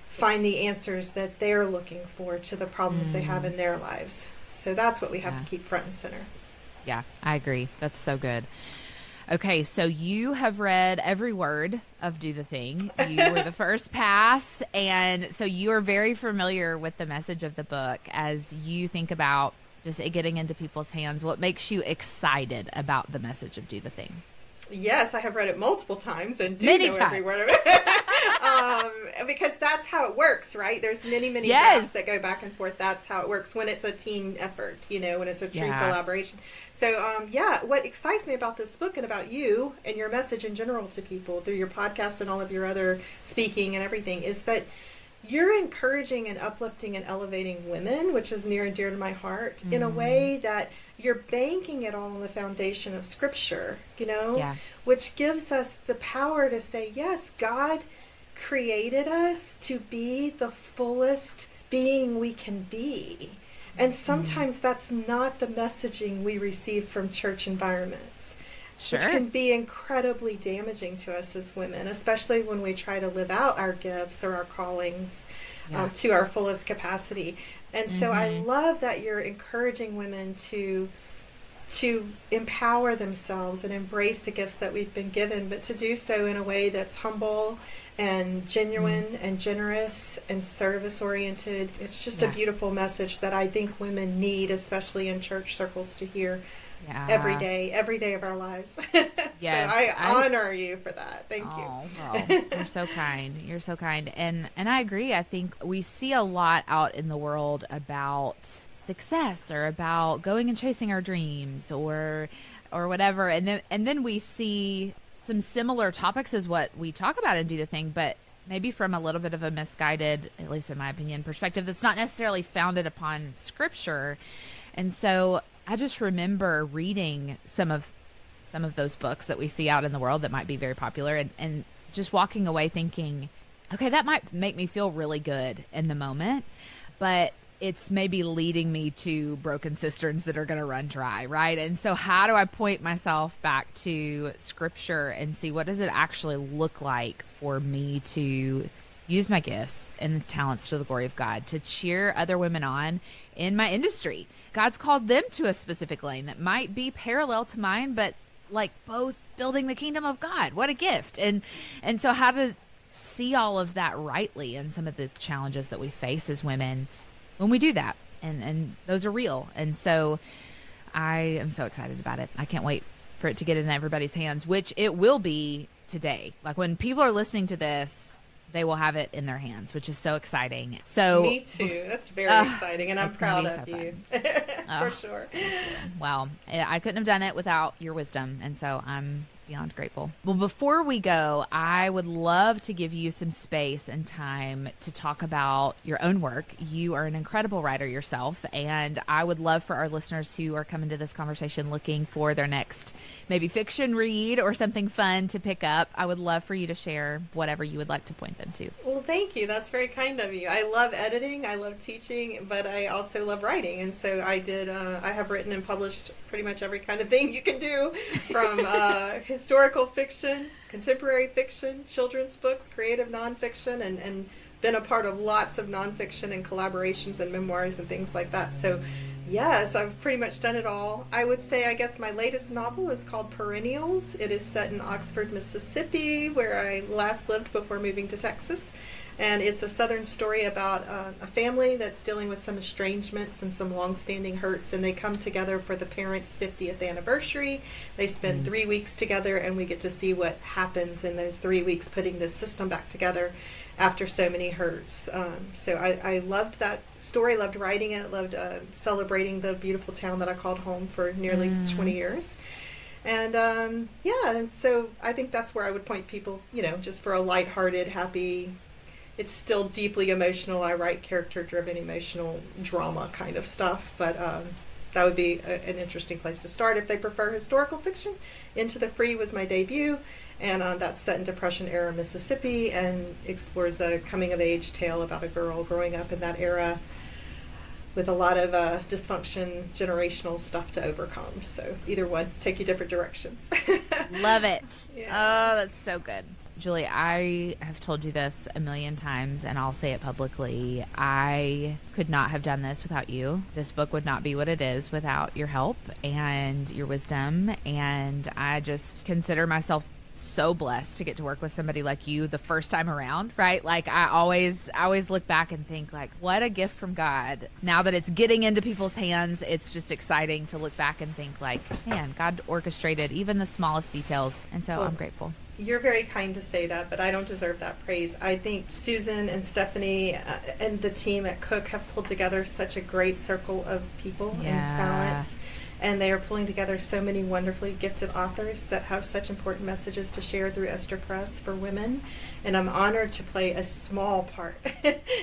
find the answers that they're looking for to the problems they have in their lives. So that's what we have to keep front and center. Yeah, I agree. That's so good. Okay, so you have read every word of Do the Thing. You were the first pass, and so you are very familiar with the message of the book. As you think about just it getting into people's hands, what makes you excited about the message of Do the Thing? Yes, I have read it multiple times and do many know times. every word of it. Because that's how it works, right? There's many drafts that go back and forth. That's how it works when it's a team effort, when it's a true collaboration. So, what excites me about this book and about you and your message in general to people through your podcast and all of your other speaking and everything is that you're encouraging and uplifting and elevating women, which is near and dear to my heart, in a way that you're banking it all on the foundation of Scripture, which gives us the power to say, yes, God created us to be the fullest being we can be. And sometimes that's not the messaging we receive from church environments, which can be incredibly damaging to us as women, especially when we try to live out our gifts or our callings to our fullest capacity. And so I love that you're encouraging women to empower themselves and embrace the gifts that we've been given, but to do so in a way that's humble and genuine and generous and service-oriented. It's just a beautiful message that I think women need, especially in church circles, to hear every day of our lives. Yes, so I honor you for that. Thank you. Oh, you're so kind. You're so kind. And I agree. I think we see a lot out in the world about success or about going and chasing our dreams or whatever. And then we see some similar topics as what we talk about in Do the Thing, but maybe from a little bit of a misguided, at least in my opinion, perspective that's not necessarily founded upon Scripture. And so I just remember reading some of those books that we see out in the world that might be very popular and just walking away thinking, okay, that might make me feel really good in the moment, but it's maybe leading me to broken cisterns that are going to run dry, right? And so how do I point myself back to Scripture and see what does it actually look like for me to use my gifts and talents to the glory of God, to cheer other women on in my industry? God's called them to a specific lane that might be parallel to mine, but like both building the kingdom of God. What a gift. And so how to see all of that rightly and some of the challenges that we face as women when we do that. And those are real. And so I am so excited about it. I can't wait for it to get in everybody's hands, which it will be today. Like when people are listening to this, they will have it in their hands, which is so exciting. So me too. That's very exciting, and I'm proud of you for sure. Well, I couldn't have done it without your wisdom, and so I'm beyond grateful. Well, before we go, I would love to give you some space and time to talk about your own work. You are an incredible writer yourself, and I would love for our listeners who are coming to this conversation looking for their next maybe fiction read or something fun to pick up. I would love for you to share whatever you would like to point them to. Well, thank you. That's very kind of you. I love editing. I love teaching, but I also love writing. And so I have written and published pretty much every kind of thing you can do, from historical fiction, contemporary fiction, children's books, creative nonfiction, and been a part of lots of nonfiction and collaborations and memoirs and things like that. So yes, I've pretty much done it all. I would say, I guess my latest novel is called Perennials. It is set in Oxford, Mississippi, where I last lived before moving to Texas. And it's a Southern story about a family that's dealing with some estrangements and some long-standing hurts, and they come together for the parents' 50th anniversary. They spend 3 weeks together, and we get to see what happens in those 3 weeks, putting this system back together after so many hurts. So I loved that story, loved writing it, loved celebrating the beautiful town that I called home for nearly 20 years. And and so I think that's where I would point people, just for a lighthearted, happy. It's still deeply emotional. I write character-driven, emotional drama kind of stuff, but that would be an interesting place to start. If they prefer historical fiction, Into the Free was my debut, and that's set in Depression-era Mississippi and explores a coming-of-age tale about a girl growing up in that era with a lot of dysfunction, generational stuff to overcome. So either one, take you different directions. Love it. Yeah. Oh, that's so good. Julie, I have told you this a million times, and I'll say it publicly. I could not have done this without you. This book would not be what it is without your help and your wisdom, and I just consider myself so blessed to get to work with somebody like you the first time around, right? Like I always look back and think like, what a gift from God. Now that it's getting into people's hands, it's just exciting to look back and think like, man, God orchestrated even the smallest details. And so I'm grateful. You're very kind to say that, but I don't deserve that praise. I think Susan and Stephanie and the team at Cook have pulled together such a great circle of people and talents. And they are pulling together so many wonderfully gifted authors that have such important messages to share through Esther Press for women. And I'm honored to play a small part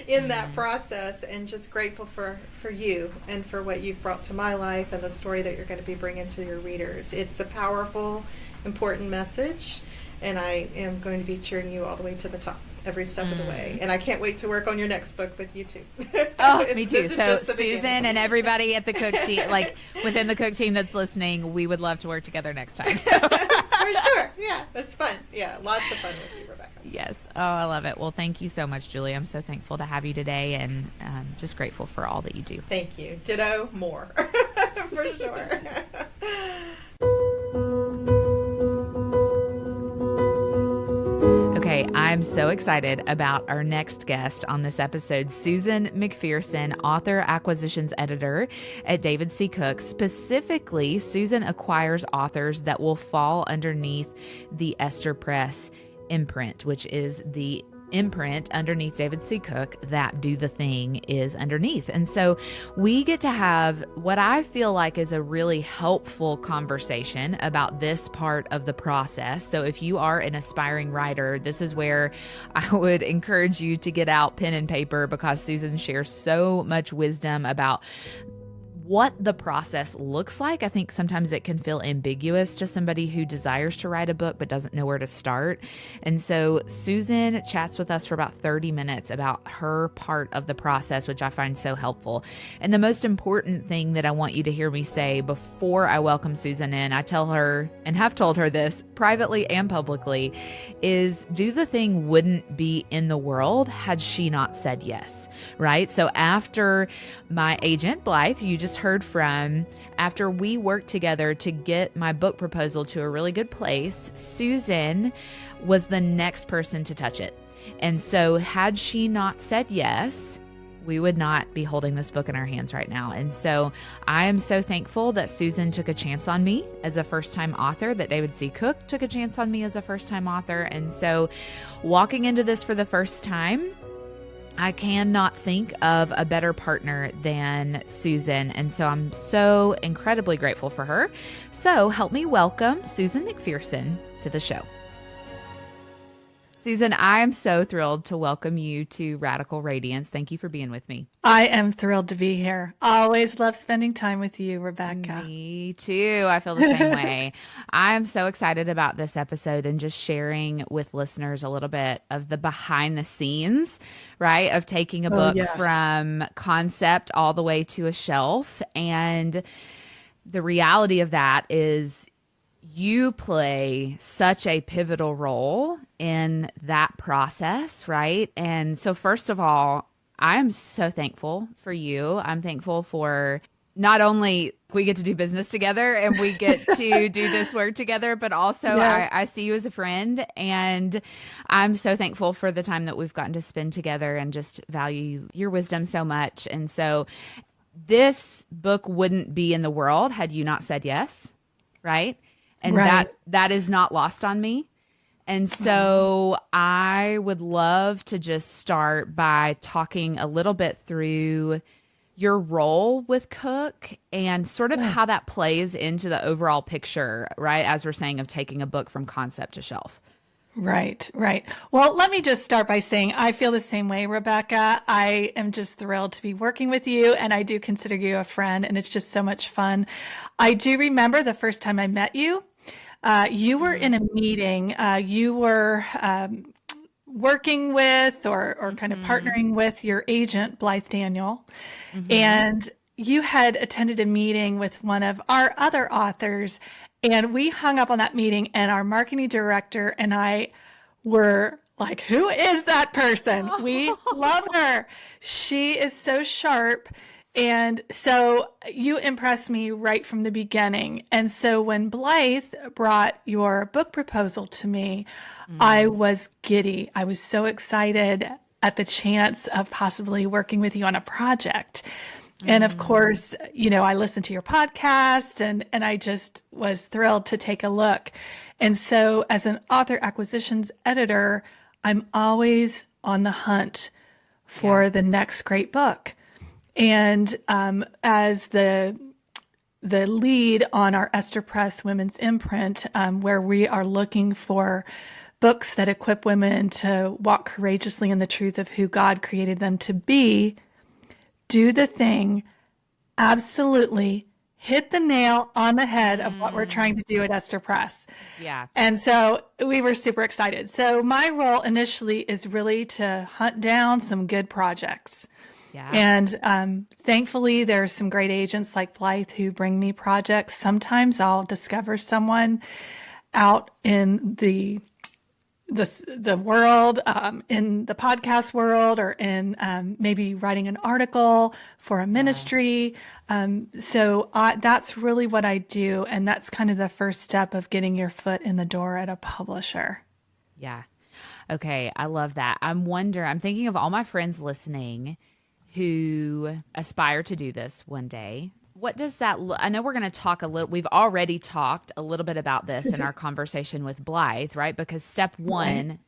in that process, and just grateful for you and for what you've brought to my life and the story that you're going to be bringing to your readers. It's a powerful, important message, and I am going to be cheering you all the way to the top every step of the way. And I can't wait to work on your next book with you too. Oh, me too. So Susan and everybody at the Cook team, like within the Cook team that's listening, we would love to work together next time. So. For sure. Yeah, that's fun. Yeah, lots of fun with you, Rebecca. Yes. Oh, I love it. Well, thank you so much, Julie. I'm so thankful to have you today, and just grateful for all that you do. Thank you. Ditto more. For sure. Okay, I'm so excited about our next guest on this episode, Susan McPherson, author, acquisitions editor at David C. Cook. Specifically, Susan acquires authors that will fall underneath the Esther Press imprint, which is the imprint underneath David C. Cook that Do the Thing is underneath. And so we get to have what I feel like is a really helpful conversation about this part of the process. So if you are an aspiring writer, this is where I would encourage you to get out pen and paper, because Susan shares so much wisdom about what the process looks like. I think sometimes it can feel ambiguous to somebody who desires to write a book but doesn't know where to start. And so Susan chats with us for about 30 minutes about her part of the process, which I find so helpful. And the most important thing that I want you to hear me say before I welcome Susan in, I tell her, and have told her this privately and publicly, is Do the Thing wouldn't be in the world had she not said yes, right? So after my agent, Blythe, you just heard from, after we worked together to get my book proposal to a really good place, Susan was the next person to touch it. And so had she not said yes, we would not be holding this book in our hands right now. And so I am so thankful that Susan took a chance on me as a first-time author, that David C. Cook took a chance on me as a first-time author. And so walking into this for the first time, I cannot think of a better partner than Susan. And so I'm so incredibly grateful for her. So help me welcome Susan McPherson to the show. Susan, I'm so thrilled to welcome you to Radical Radiance. Thank you for being with me. I am thrilled to be here. Always love spending time with you, Rebecca. Me too. I feel the same way. I'm so excited about this episode and just sharing with listeners a little bit of the behind the scenes, right, of taking a book from concept all the way to a shelf. And the reality of that is you play such a pivotal role in that process, right? And so first of all, I'm so thankful for you. I'm thankful for not only we get to do business together and we get to do this work together, but also Yes. I see you as a friend, and I'm so thankful for the time that we've gotten to spend together and just value your wisdom so much. And so this book wouldn't be in the world had you not said yes, right? And Right. that is not lost on me. And so I would love to just start by talking a little bit through your role with Cook and sort of how that plays into the overall picture, right? As we're saying, of taking a book from concept to shelf. Right, right. Well, let me just start by saying I feel the same way, Rebecca. I am just thrilled to be working with you, and I do consider you a friend, and it's just so much fun. I do remember the first time I met you. You were in a meeting. You were working with or kind of partnering with your agent, Blythe Daniel. And you had attended a meeting with one of our other authors, and we hung up on that meeting, and our marketing director and I were like, who is that person? We love her. She is so sharp. And so you impressed me right from the beginning. And so when Blythe brought your book proposal to me, I was giddy. I was so excited at the chance of possibly working with you on a project. And of course, you know, I listened to your podcast and I just was thrilled to take a look. And so as an author acquisitions editor, I'm always on the hunt for the next great book. And as the lead on our Esther Press Women's Imprint, where we are looking for books that equip women to walk courageously in the truth of who God created them to be, do the thing, absolutely hit the nail on the head of what we're trying to do at Esther Press. Yeah. And so we were super excited. So my role initially is really to hunt down some good projects. Yeah. And thankfully, there's some great agents like Blythe who bring me projects. Sometimes I'll discover someone out in the world, in the podcast world, or in maybe writing an article for a ministry. So that's really what I do. And that's kind of the first step of getting your foot in the door at a publisher. Yeah. Okay. I love that. I'm thinking of all my friends listening who aspire to do this one day. What does that look? I know we're going to talk a little, we've already talked a little bit about this in our conversation with Blythe, right? Because step one,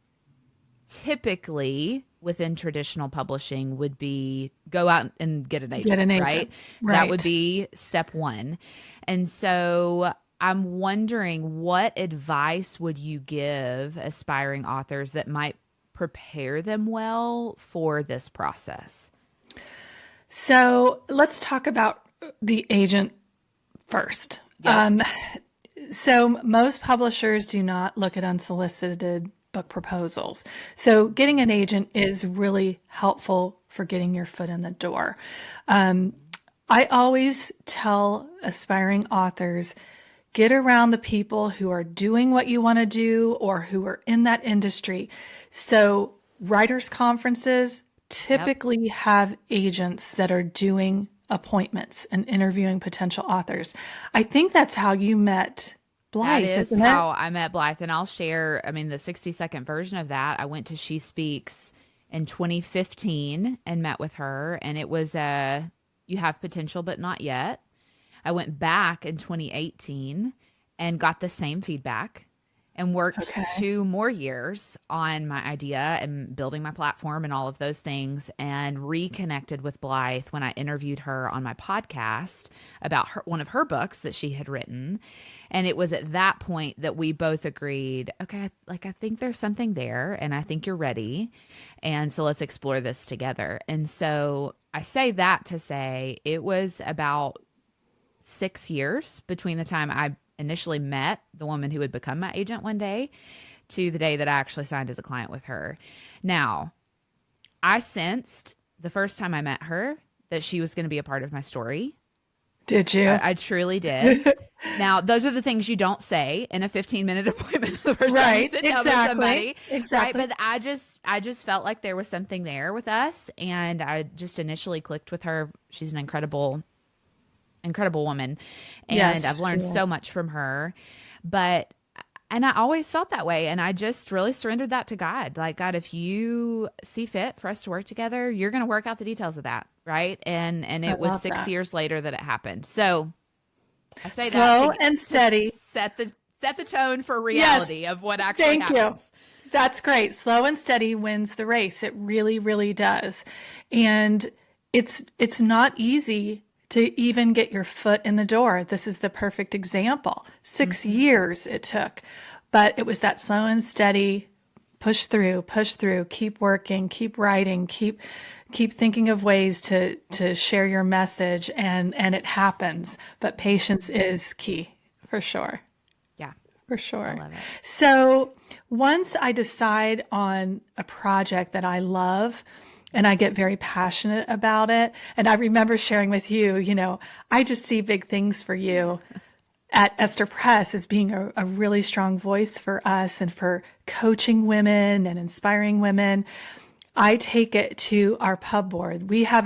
typically within traditional publishing, would be go out and get an agent, right? That would be step one. And so I'm wondering, what advice would you give aspiring authors that might prepare them well for this process? So let's talk about the agent first. Yeah. So most publishers do not look at unsolicited book proposals. So getting an agent is really helpful for getting your foot in the door. I always tell aspiring authors, get around the people who are doing what you want to do or who are in that industry. So writers' conferences typically have agents that are doing appointments and interviewing potential authors. I think that's how you met Blythe. That is how I met Blythe. And I'll share, the 60-second version of that. I went to She Speaks in 2015 and met with her. And it was You Have Potential, But Not Yet. I went back in 2018 and got the same feedback and worked 2 more years on my idea and building my platform and all of those things, and reconnected with Blythe when I interviewed her on my podcast about one of her books that she had written. And it was at that point that we both agreed, okay, I think there's something there and I think you're ready. And so let's explore this together. And so I say that to say it was about 6 years between the time I initially met the woman who would become my agent one day to the day that I actually signed as a client with her. Now, I sensed the first time I met her that she was going to be a part of my story. Did you? I truly did. Now, those are the things you don't say in a 15-minute appointment the first time you sit down with somebody. Exactly. Right? But I just felt like there was something there with us, and I just initially clicked with her. She's an incredible incredible woman. And Yes, I've learned she so is. much from her. And I always felt that way. And I just really surrendered that to God. Like, God, if you see fit for us to work together, you're going to work out the details of that. Right. And I it was love 6 that. years later that it happened. So I say Slow that and steady. set the tone for reality of what actually Thank happens. you. That's great. Slow and steady wins the race. It really, really does. And it's not easy to even get your foot in the door. This is the perfect example. 6 years it took, but it was that slow and steady push through, keep working, keep writing, keep thinking of ways to share your message, and it happens. But patience is key for sure. Yeah. For sure. I love it. So once I decide on a project that I love and I get very passionate about it, and I remember sharing with you, I just see big things for you at Esther Press as being a really strong voice for us and for coaching women and inspiring women. I take it to our pub board. We have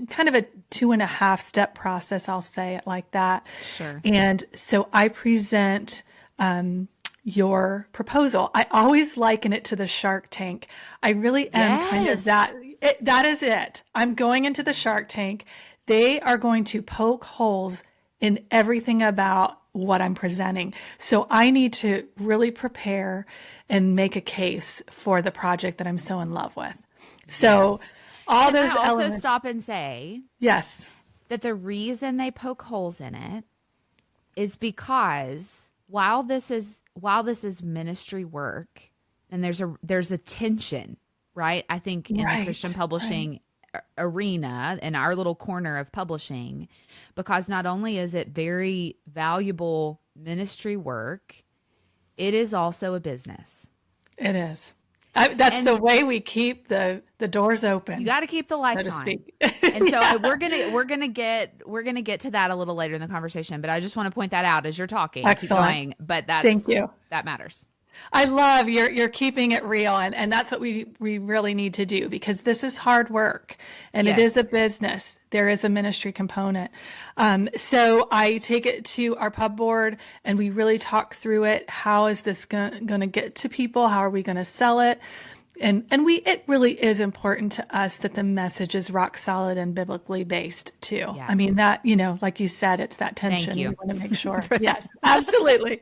kind of a 2.5 step process. I'll say it like that. Sure. And so I present your proposal. I always liken it to the Shark Tank. I really am kind of that. That is it. I'm going into the Shark Tank. They are going to poke holes in everything about what I'm presenting. So I need to really prepare and make a case for the project that I'm so in love with. So all those I also elements. stop and say Yes. that the reason they poke holes in it is because while this is ministry work, and there's a tension, right? I think in the Christian publishing arena, in our little corner of publishing, because not only is it very valuable ministry work, it is also a business. It is. That's the way we keep the doors open. You got to keep the lights so to on. speak. And so we're gonna get to that a little later in the conversation, but I just want to point that out as you're talking. Excellent. Keep going, but Thank you. That matters. I love you're keeping it real, and that's what we really need to do, because this is hard work and it is a business. There is a ministry component. So I take it to our pub board and we really talk through it. How is this going to get to people? How are we going to sell it? And it really is important to us that the message is rock solid and biblically based too. Yeah. I mean, that, like you said, it's that tension. Thank you. We want to make sure. Yes, absolutely.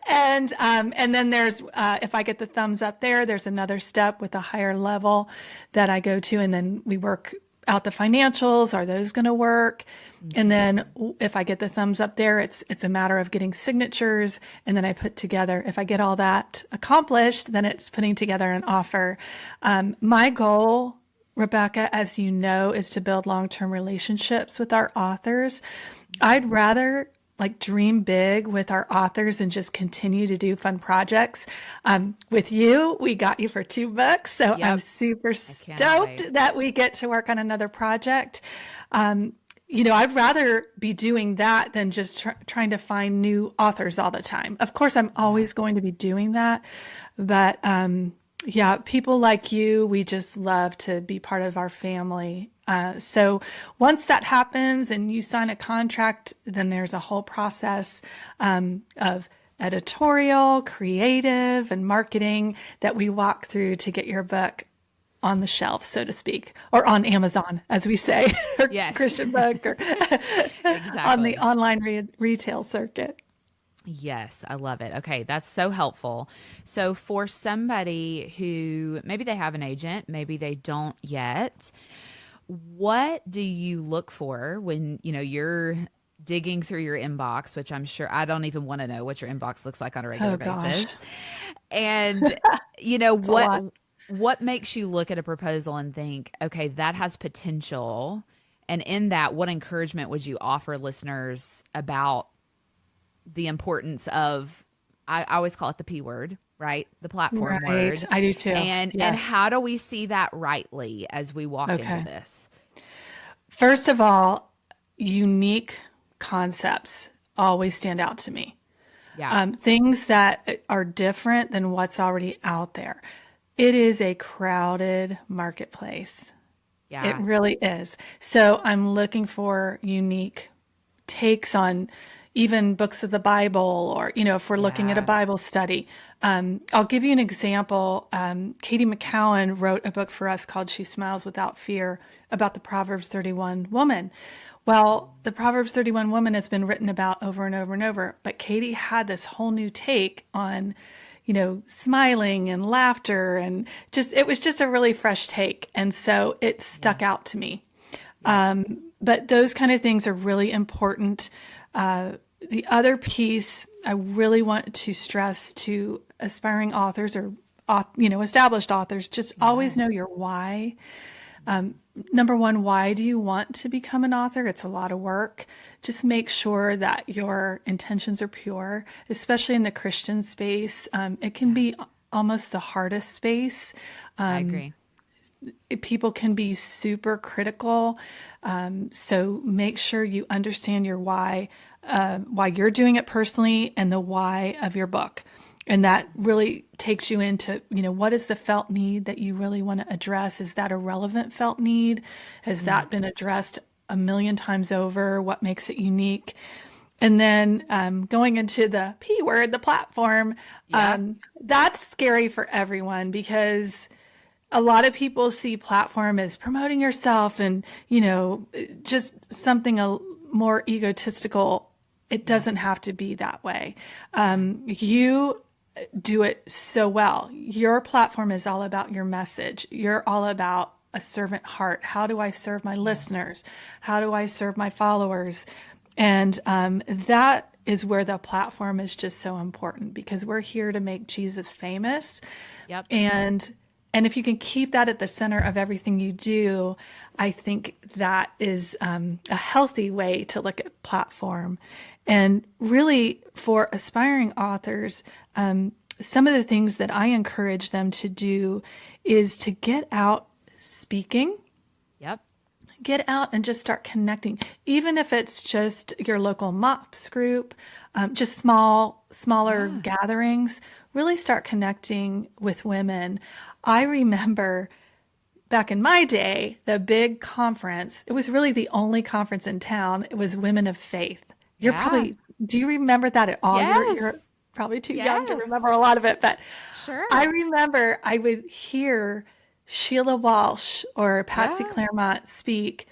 And then there's, if I get the thumbs up there's another step with a higher level that I go to, and then we work out the financials. Are those going to work? And then if I get the thumbs up there, it's a matter of getting signatures. And then I put together, if I get all that accomplished, then it's putting together an offer. My goal, Rebecca, as you know, is to build long-term relationships with our authors. I'd rather dream big with our authors and just continue to do fun projects. With you, we got you for 2 books. So I'm super stoked that we get to work on another project. I'd rather be doing that than just trying to find new authors all the time. Of course, I'm always going to be doing that. But people like you, we just love to be part of our family. So once that happens and you sign a contract, then there's a whole process of editorial, creative, and marketing that we walk through to get your book on the shelf, so to speak, or on Amazon, as we say, or Christian book, or on the online retail circuit. Yes, I love it. Okay, that's so helpful. So for somebody who maybe they have an agent, maybe they don't yet, what do you look for when, you're digging through your inbox, which I'm sure I don't even want to know what your inbox looks like on a regular basis. And, what makes you look at a proposal and think, okay, that has potential? And in that, what encouragement would you offer listeners about the importance of, I always call it the P word, right? The platform word. I do too. And how do we see that rightly as we walk into this? First of all, unique concepts always stand out to me. Yeah. Things that are different than what's already out there. It is a crowded marketplace. Yeah. It really is. So I'm looking for unique takes on even books of the Bible, or, if we're looking at a Bible study. I'll give you an example. Katie McCowan wrote a book for us called She Smiles Without Fear about the Proverbs 31 woman. Well, the Proverbs 31 woman has been written about over and over and over, but Katie had this whole new take on, smiling and laughter, and it was just a really fresh take. And so it stuck out to me. But those kind of things are really important. The other piece I really want to stress to aspiring authors or, established authors, just always know your why. Number one, why do you want to become an author? It's a lot of work. Just make sure that your intentions are pure, especially in the Christian space. It can be almost the hardest space. I agree. People can be super critical. So make sure you understand your why you're doing it personally, and the why of your book. And that really takes you into, what is the felt need that you really want to address? Is that a relevant felt need? Has that been addressed a million times over? What makes it unique? And then going into the P word, the platform, that's scary for everyone, because a lot of people see platform as promoting yourself and, just something more egotistical. It doesn't have to be that way. You do it so well. Your platform is all about your message. You're all about a servant heart. How do I serve my listeners? How do I serve my followers? And that is where the platform is just so important, because we're here to make Jesus famous. Yep. And if you can keep that at the center of everything you do, I think that is a healthy way to look at platform. And really, for aspiring authors, some of the things that I encourage them to do is to get out speaking. Yep. Get out and just start connecting, even if it's just your local MOPS group, just smaller gatherings. Really start connecting with women. I remember back in my day, the big conference, it was really the only conference in town. It was Women of Faith. Do you remember that at all? Yes. You're probably too young to remember a lot of it, but sure. I remember I would hear Sheila Walsh or Patsy Claremont speak,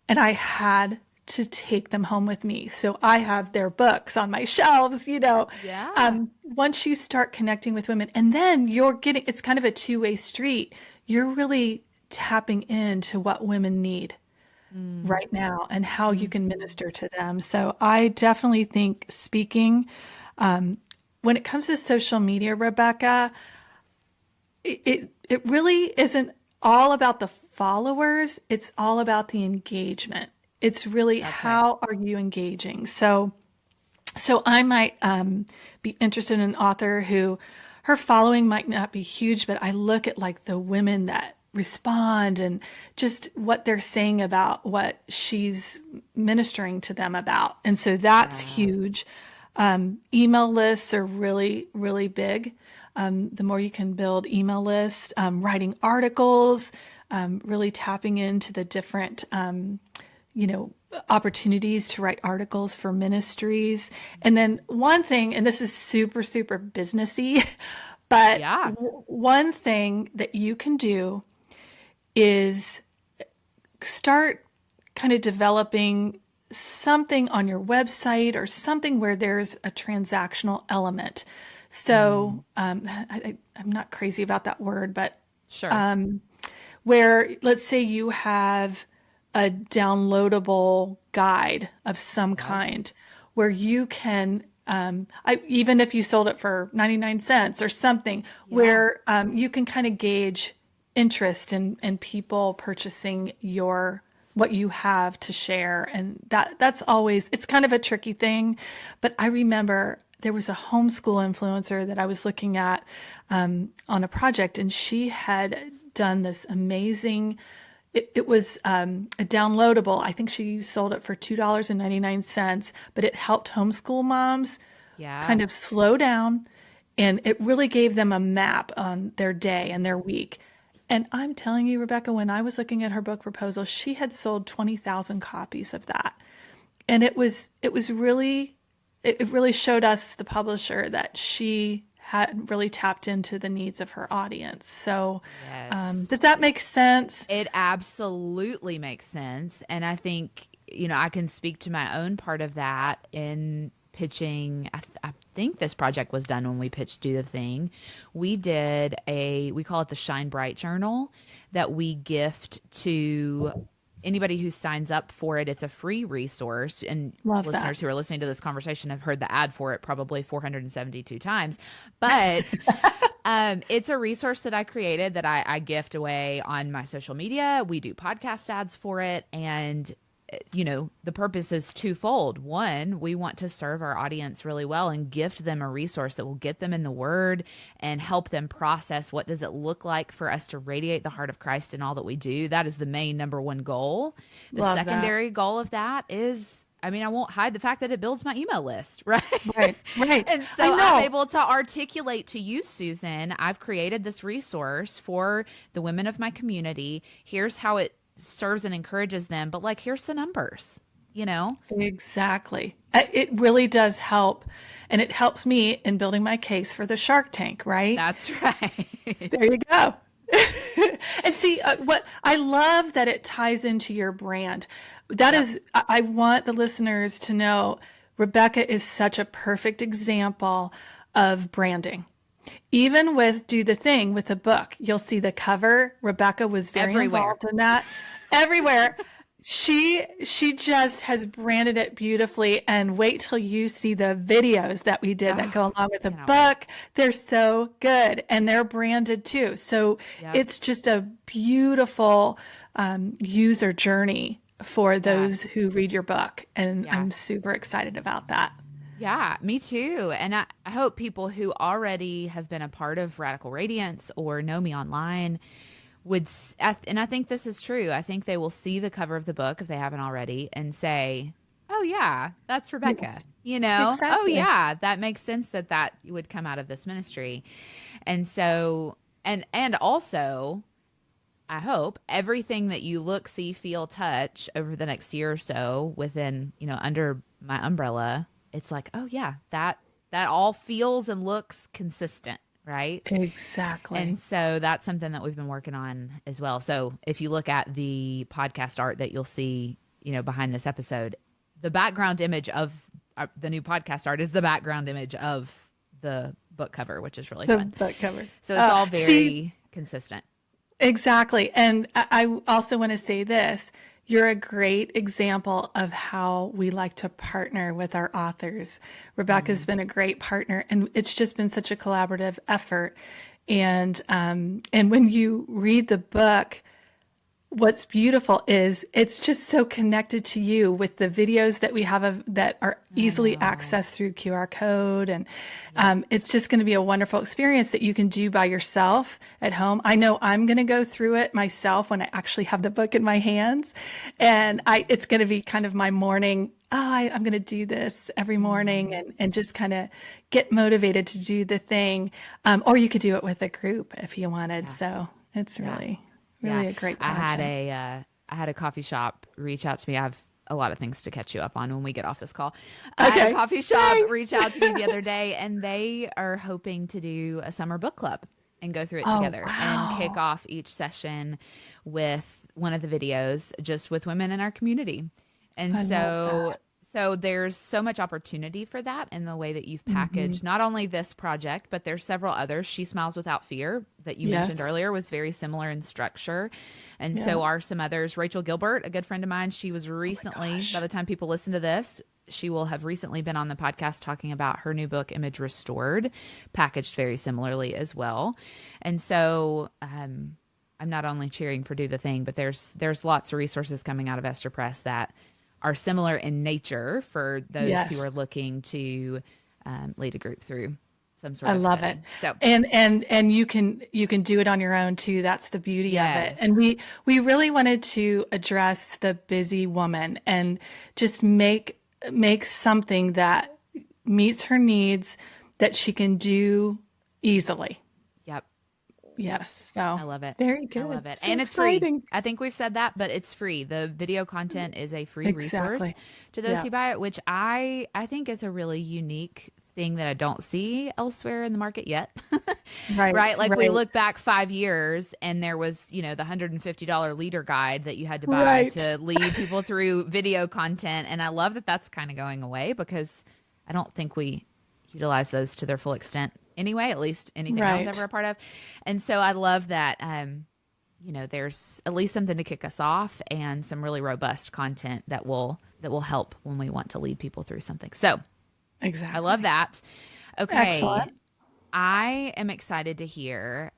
and I had to take them home with me. So I have their books on my shelves, once you start connecting with women, and then it's kind of a two-way street. You're really tapping into what women need right now and how you can minister to them. So I definitely think speaking, when it comes to social media, Rebecca, it really isn't all about the followers. It's all about the engagement. It's really how are you engaging? So I might be interested in an author who her following might not be huge, but I look at like the women that respond and just what they're saying about what she's ministering to them about. And so that's huge. Email lists are really, really big. The more you can build email lists, writing articles, really tapping into the different, opportunities to write articles for ministries. And then one thing, and this is super, super businessy, but one thing that you can do is start kind of developing something on your website or something where there's a transactional element. So I'm not crazy about that word, but sure. Where let's say you have a downloadable guide of some kind where you can, even if you sold it for 99 cents or something, where you can kind of gauge interest in people purchasing what you have to share. And that's always, it's kind of a tricky thing. But I remember there was a homeschool influencer that I was looking at on a project, and she had done this amazing, it was a downloadable. I think she sold it for $2.99, but it helped homeschool moms kind of slow down, and it really gave them a map on their day and their week. And I'm telling you, Rebecca, when I was looking at her book proposal, she had sold 20,000 copies of that. And it really showed us, the publisher, that she had really tapped into the needs of her audience. So Yes. Does that make sense? It absolutely makes sense. And I think, I can speak to my own part of that in pitching. I think this project was done when we pitched Do the Thing. We call it the Shine Bright Journal that we gift to anybody who signs up for it. It's a free resource, and Love listeners that. who are listening to this conversation have heard the ad for it probably 472 times. But it's a resource that I created that I gift away on my social media. We do podcast ads for it, and the purpose is twofold. One, we want to serve our audience really well and gift them a resource that will get them in the Word and help them process what does it look like for us to radiate the heart of Christ in all that we do. That is the main number one goal. The Love secondary goal of that is, I won't hide the fact that it builds my email list, right? Right. And so I'm able to articulate to you, Susan, I've created this resource for the women of my community. Here's how it serves and encourages them, but here's the numbers, Exactly. It really does help. And it helps me in building my case for the Shark Tank, right? That's right. There you go. And see, what I love that it ties into your brand. That is, I want the listeners to know Rebecca is such a perfect example of branding. Even with Do the Thing, with the book, you'll see the cover. Rebecca was very involved in that. Everywhere. She just has branded it beautifully. And wait till you see the videos that we did that go along with the book. They're so good. And they're branded too. So it's just a beautiful user journey for those who read your book. And I'm super excited about that. Yeah, me too. And I hope people who already have been a part of Radical Radiance or know me online would, and I think this is true, I think they will see the cover of the book if they haven't already and say, oh yeah, that's Rebecca, Exactly. Oh yeah, that makes sense that would come out of this ministry. And so, and also, I hope everything that you look, see, feel, touch over the next year or so within, under my umbrella, it's like, oh yeah, that all feels and looks consistent, right? Exactly. And so that's something that we've been working on as well. So if you look at the podcast art that you'll see, behind this episode, the background image of the new podcast art is the background image of the book cover, which is really fun. The book cover. So it's all very consistent. Exactly. And I also want to say this. You're a great example of how we like to partner with our authors. Rebecca's been a great partner, and it's just been such a collaborative effort. And when you read the book, what's beautiful is it's just so connected to you with the videos that we have that are easily accessed through QR code. And it's just going to be a wonderful experience that you can do by yourself at home. I know I'm going to go through it myself when I actually have the book in my hands. And it's going to be kind of my morning. I'm going to do this every morning and just kind of get motivated to do the thing. Or you could do it with a group if you wanted. Yeah. So it's really a great project. I had a coffee shop reach out to me. I have a lot of things to catch you up on when we get off this call. Okay. I had a coffee shop reach out to me the other day, and they are hoping to do a summer book club and go through it together and kick off each session with one of the videos just with women in our community. And so there's so much opportunity for that in the way that you've packaged not only this project, but there's several others. She Smiles Without Fear that you mentioned earlier was very similar in structure. And so are some others. Rachel Gilbert, a good friend of mine, she was recently, by the time people listen to this, she will have recently been on the podcast talking about her new book, Image Restored, packaged very similarly as well. And so I'm not only cheering for Do the Thing, but there's lots of resources coming out of Esther Press that are similar in nature for those who are looking to lead a group through some sort of love setting. it. So and you can do it on your own too. That's the beauty of it. And we really wanted to address the busy woman and just make something that meets her needs that she can do easily. Yep. Yes. So I love it. very good. I love it. So and it's exciting. free. I think we've said that, but it's free. The video content is a free resource to those who buy it, which I think is a really unique thing that I don't see elsewhere in the market yet. Right. Like we look back 5 years and there was, the $150 leader guide that you had to buy to lead people through video content. And I love that that's kind of going away because I don't think we utilize those to their full extent anyway, at least anything else ever a part of. And so I love that, there's at least something to kick us off and some really robust content that will help when we want to lead people through something. So exactly. I love that. Okay. Excellent. I am excited to hear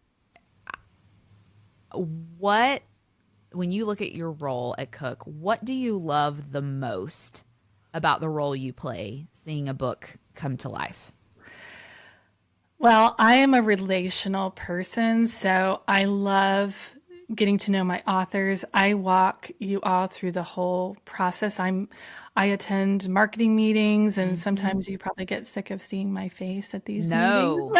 when you look at your role at Cook, what do you love the most about the role you play, seeing a book come to life? Well, I am a relational person, so I love getting to know my authors. I walk you all through the whole process. I attend marketing meetings, and sometimes you probably get sick of seeing my face at these meetings.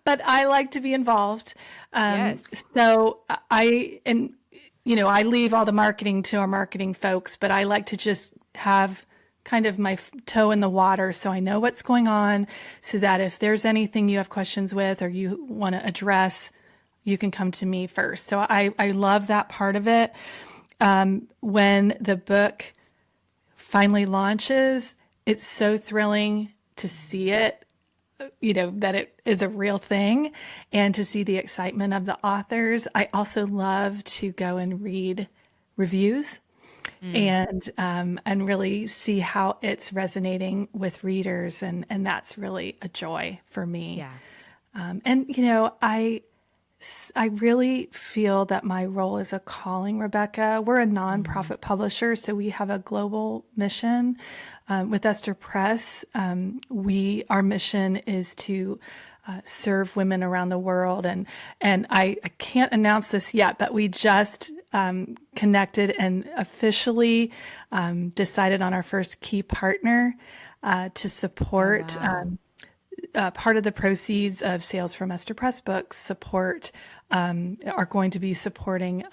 But I like to be involved. Yes. So I leave all the marketing to our marketing folks, but I like to just have kind of my toe in the water so I know what's going on, so that if there's anything you have questions with or you want to address, you can come to me first. So I love that part of it. When the book finally launches, it's so thrilling to see it, that it is a real thing, and to see the excitement of the authors. I also love to go and read reviews and really see how it's resonating with readers. And that's really a joy for me. Yeah. I really feel that my role is a calling, Rebecca. We're a nonprofit publisher, so we have a global mission. With Esther Press, our mission is to serve women around the world. And I can't announce this yet, but we just connected and officially decided on our first key partner to support. Part of the proceeds of sales from Esther Press books are going to be supporting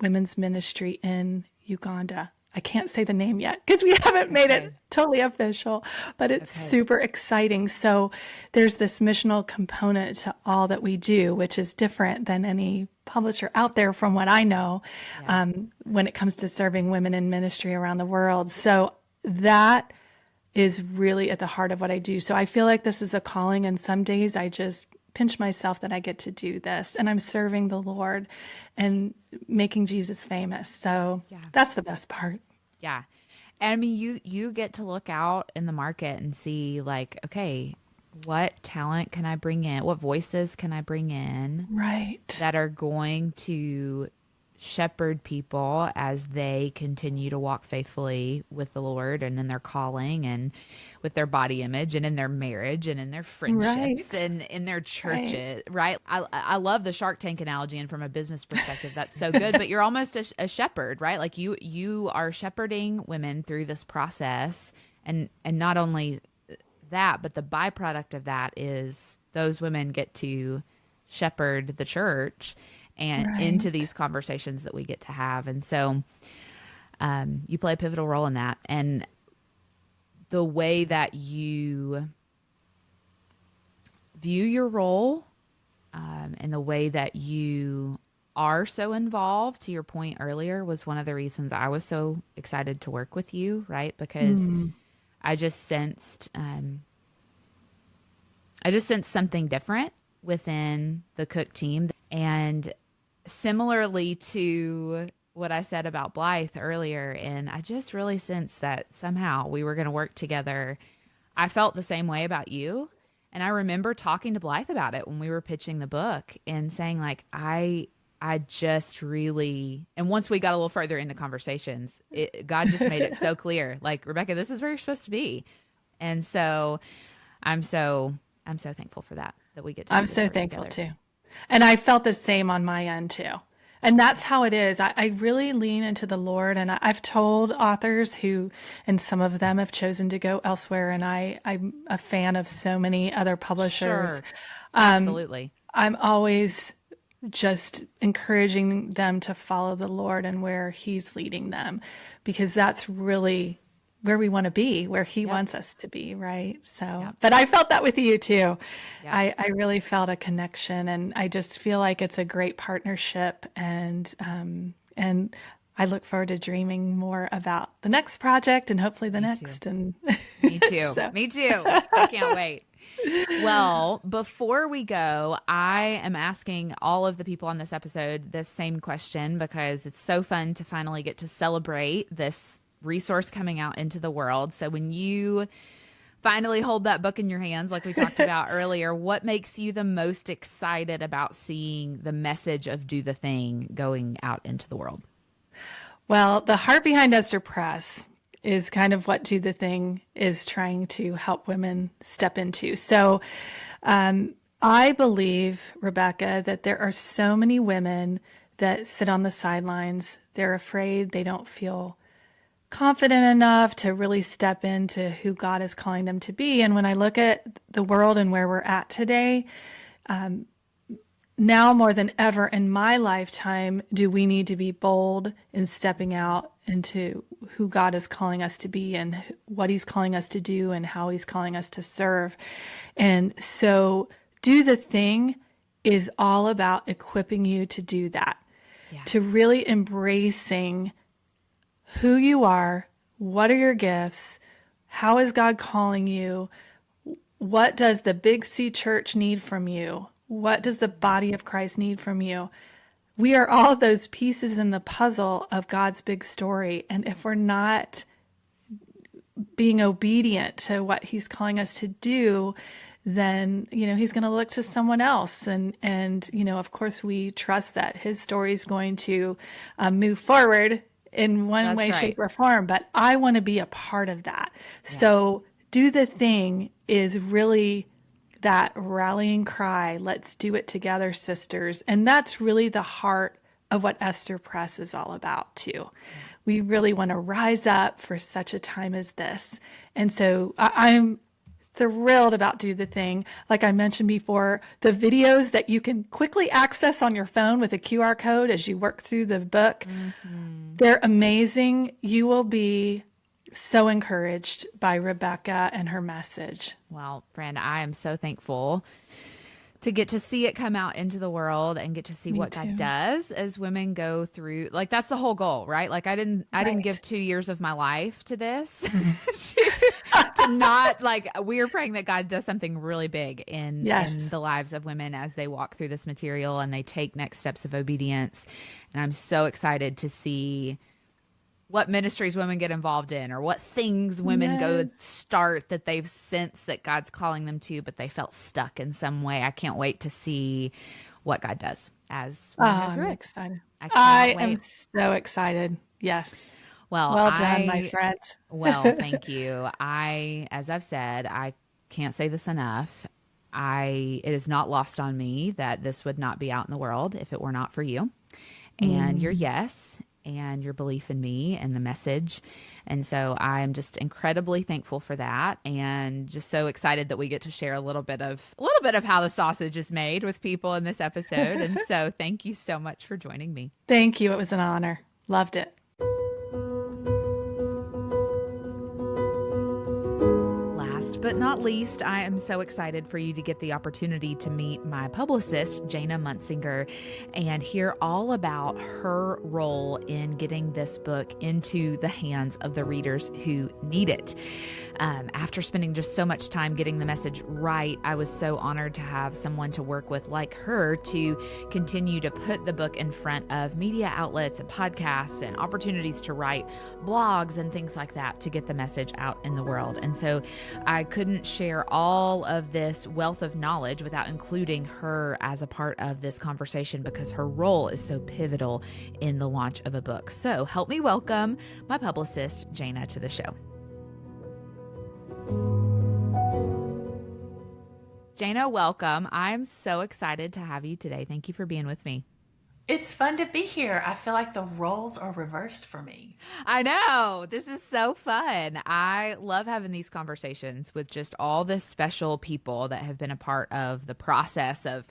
women's ministry in Uganda. I can't say the name yet because we haven't made it totally official, but it's super exciting. So there's this missional component to all that we do, which is different than any publisher out there from what I know when it comes to serving women in ministry around the world. So that is really at the heart of what I do. So I feel like this is a calling, and some days I just pinch myself that I get to do this, and I'm serving the Lord and making Jesus famous. So that's the best part. Yeah. And I mean, you get to look out in the market and see, like, okay, what talent can I bring in? What voices can I bring in? Right. That are going to shepherd people as they continue to walk faithfully with the Lord and in their calling and with their body image and in their marriage and in their friendships and in their churches, right? I love the Shark Tank analogy, and from a business perspective, that's so good, but you're almost a shepherd, right? Like you are shepherding women through this process, and not only that, but the byproduct of that is those women get to shepherd the church and into these conversations that we get to have. And so you play a pivotal role in that. And the way that you view your role and the way that you are so involved, to your point earlier, was one of the reasons I was so excited to work with you, right? Because I just sensed something different within the Cook team. And similarly to what I said about Blythe earlier, and I just really sensed that somehow we were going to work together. I felt the same way about you. And I remember talking to Blythe about it when we were pitching the book and saying, like, I just really, and once we got a little further into conversations, God just made it so clear, like, Rebecca, this is where you're supposed to be. And so I'm so thankful for that we get to. I'm so thankful too. And I felt the same on my end too. And that's how it is. I really lean into the Lord, and I've told authors who, and some of them have chosen to go elsewhere. And I'm a fan of so many other publishers. Sure. Absolutely. I'm always just encouraging them to follow the Lord and where he's leading them, because that's really where we want to be, where he wants us to be. Right. So, but I felt that with you too. I really felt a connection, and I just feel like it's a great partnership, and I look forward to dreaming more about the next project and hopefully the next. Too. And Me too. Me too. I can't wait. Well, before we go, I am asking all of the people on this episode this same question, because it's so fun to finally get to celebrate this resource coming out into the world. So when you finally hold that book in your hands, like we talked about earlier, what makes you the most excited about seeing the message of Do the Thing going out into the world? Well, the heart behind Esther Press is kind of what Do the Thing is trying to help women step into. So I believe, Rebecca, that there are so many women that sit on the sidelines. They're afraid, they don't feel confident enough to really step into who God is calling them to be. And when I look at the world and where we're at today, now more than ever in my lifetime, do we need to be bold in stepping out into who God is calling us to be and what he's calling us to do and how he's calling us to serve. And so Do the Thing is all about equipping you to do that, to really embracing who you are, what are your gifts, how is God calling you, what does the Big C Church need from you, what does the body of Christ need from you. We are all those pieces in the puzzle of God's big story. And if we're not being obedient to what he's calling us to do, then, he's going to look to someone else. And, of course, we trust that his story is going to move forward in one way, shape, or form. But I want to be a part of that. Yeah. So Do the Thing is really that rallying cry. Let's do it together, sisters. And that's really the heart of what Esther Press is all about, too. We really want to rise up for such a time as this. And so I'm thrilled about Do the Thing. Like I mentioned before, the videos that you can quickly access on your phone with a QR code as you work through the book, they're amazing. You will be so encouraged by Rebecca and her message. Well, friend, I am so thankful to get to see it come out into the world and get to see what God does as women go through. Like, that's the whole goal, right? Like, I didn't give 2 years of my life to this, to not, like, we are praying that God does something really big in the lives of women as they walk through this material and they take next steps of obedience. And I'm so excited to see what ministries women get involved in, or what things women go start that they've sensed that God's calling them to, but they felt stuck in some way. I can't wait to see what God does as we go through I'm it. excited. I am so excited. Yes. Well done, my friend. Well, thank you. As I've said, I can't say this enough. It is not lost on me that this would not be out in the world if it were not for you and your yes and your belief in me and the message. And so I'm just incredibly thankful for that, and just so excited that we get to share a little bit of how the sausage is made with people in this episode. And so thank you so much for joining me. Thank you. It was an honor. Loved it. Last but not least, I am so excited for you to get the opportunity to meet my publicist, Jana Munsinger, and hear all about her role in getting this book into the hands of the readers who need it. After spending just so much time getting the message right, I was so honored to have someone to work with like her to continue to put the book in front of media outlets and podcasts and opportunities to write blogs and things like that to get the message out in the world. And so I couldn't share all of this wealth of knowledge without including her as a part of this conversation, because her role is so pivotal in the launch of a book. So help me welcome my publicist, Jana, to the show. Jana, welcome. I'm so excited to have you today. Thank you for being with me. It's fun to be here. I feel like the roles are reversed for me. I know. This is so fun. I love having these conversations with just all the special people that have been a part of the process of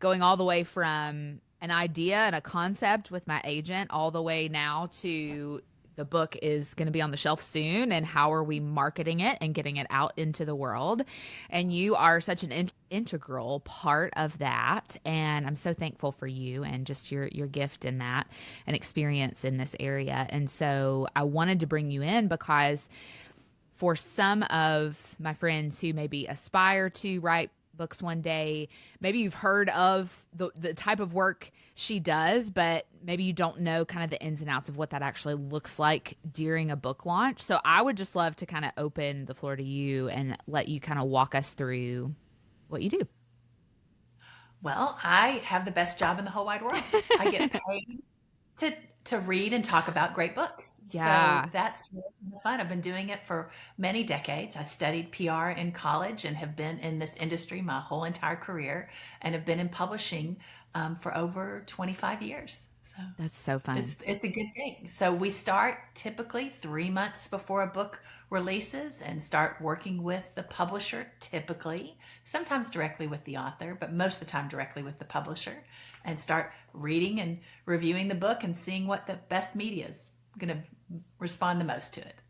going all the way from an idea and a concept with my agent all the way now to the book is going to be on the shelf soon, and how are we marketing it and getting it out into the world. And you are such an integral part of that. And I'm so thankful for you and just your gift in that and experience in this area. And so I wanted to bring you in because for some of my friends who maybe aspire to write books one day, maybe you've heard of the type of work she does, but maybe you don't know kind of the ins and outs of what that actually looks like during a book launch. So I would just love to kind of open the floor to you and let you kind of walk us through what you do. Well, I have the best job in the whole wide world. I get paid to read and talk about great books. Yeah. So that's really fun. I've been doing it for many decades. I studied PR in college and have been in this industry my whole entire career, and have been in publishing for over 25 years. So that's so fun. It's a good thing. So we start typically 3 months before a book releases and start working with the publisher, typically, sometimes directly with the author, but most of the time directly with the publisher, and start reading and reviewing the book and seeing what the best media is going to respond the most to it.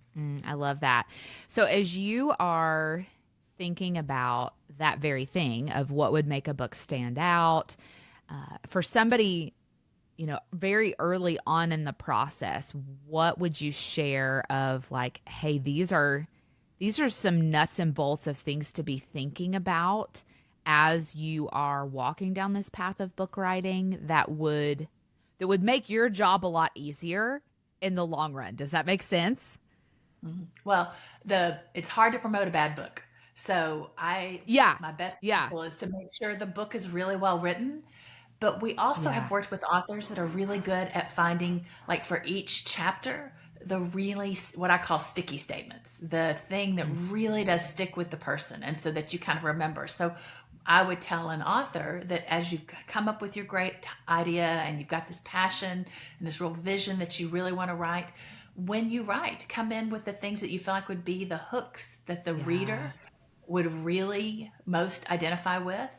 I love that. So as you are thinking about that very thing of what would make a book stand out, for somebody, you know, very early on in the process, what would you share of like, hey, these are some nuts and bolts of things to be thinking about as you are walking down this path of book writing that would make your job a lot easier in the long run? Does that make sense? Mm-hmm. Well, it's hard to promote a bad book. So my best goal is to make sure the book is really well written. But we also have worked with authors that are really good at finding, like for each chapter, the really, what I call sticky statements, the thing that really does stick with the person. And so that you kind of remember. So I would tell an author that as you've come up with your great idea and you've got this passion and this real vision that you really want to write, when you write, come in with the things that you feel like would be the hooks that the reader would really most identify with.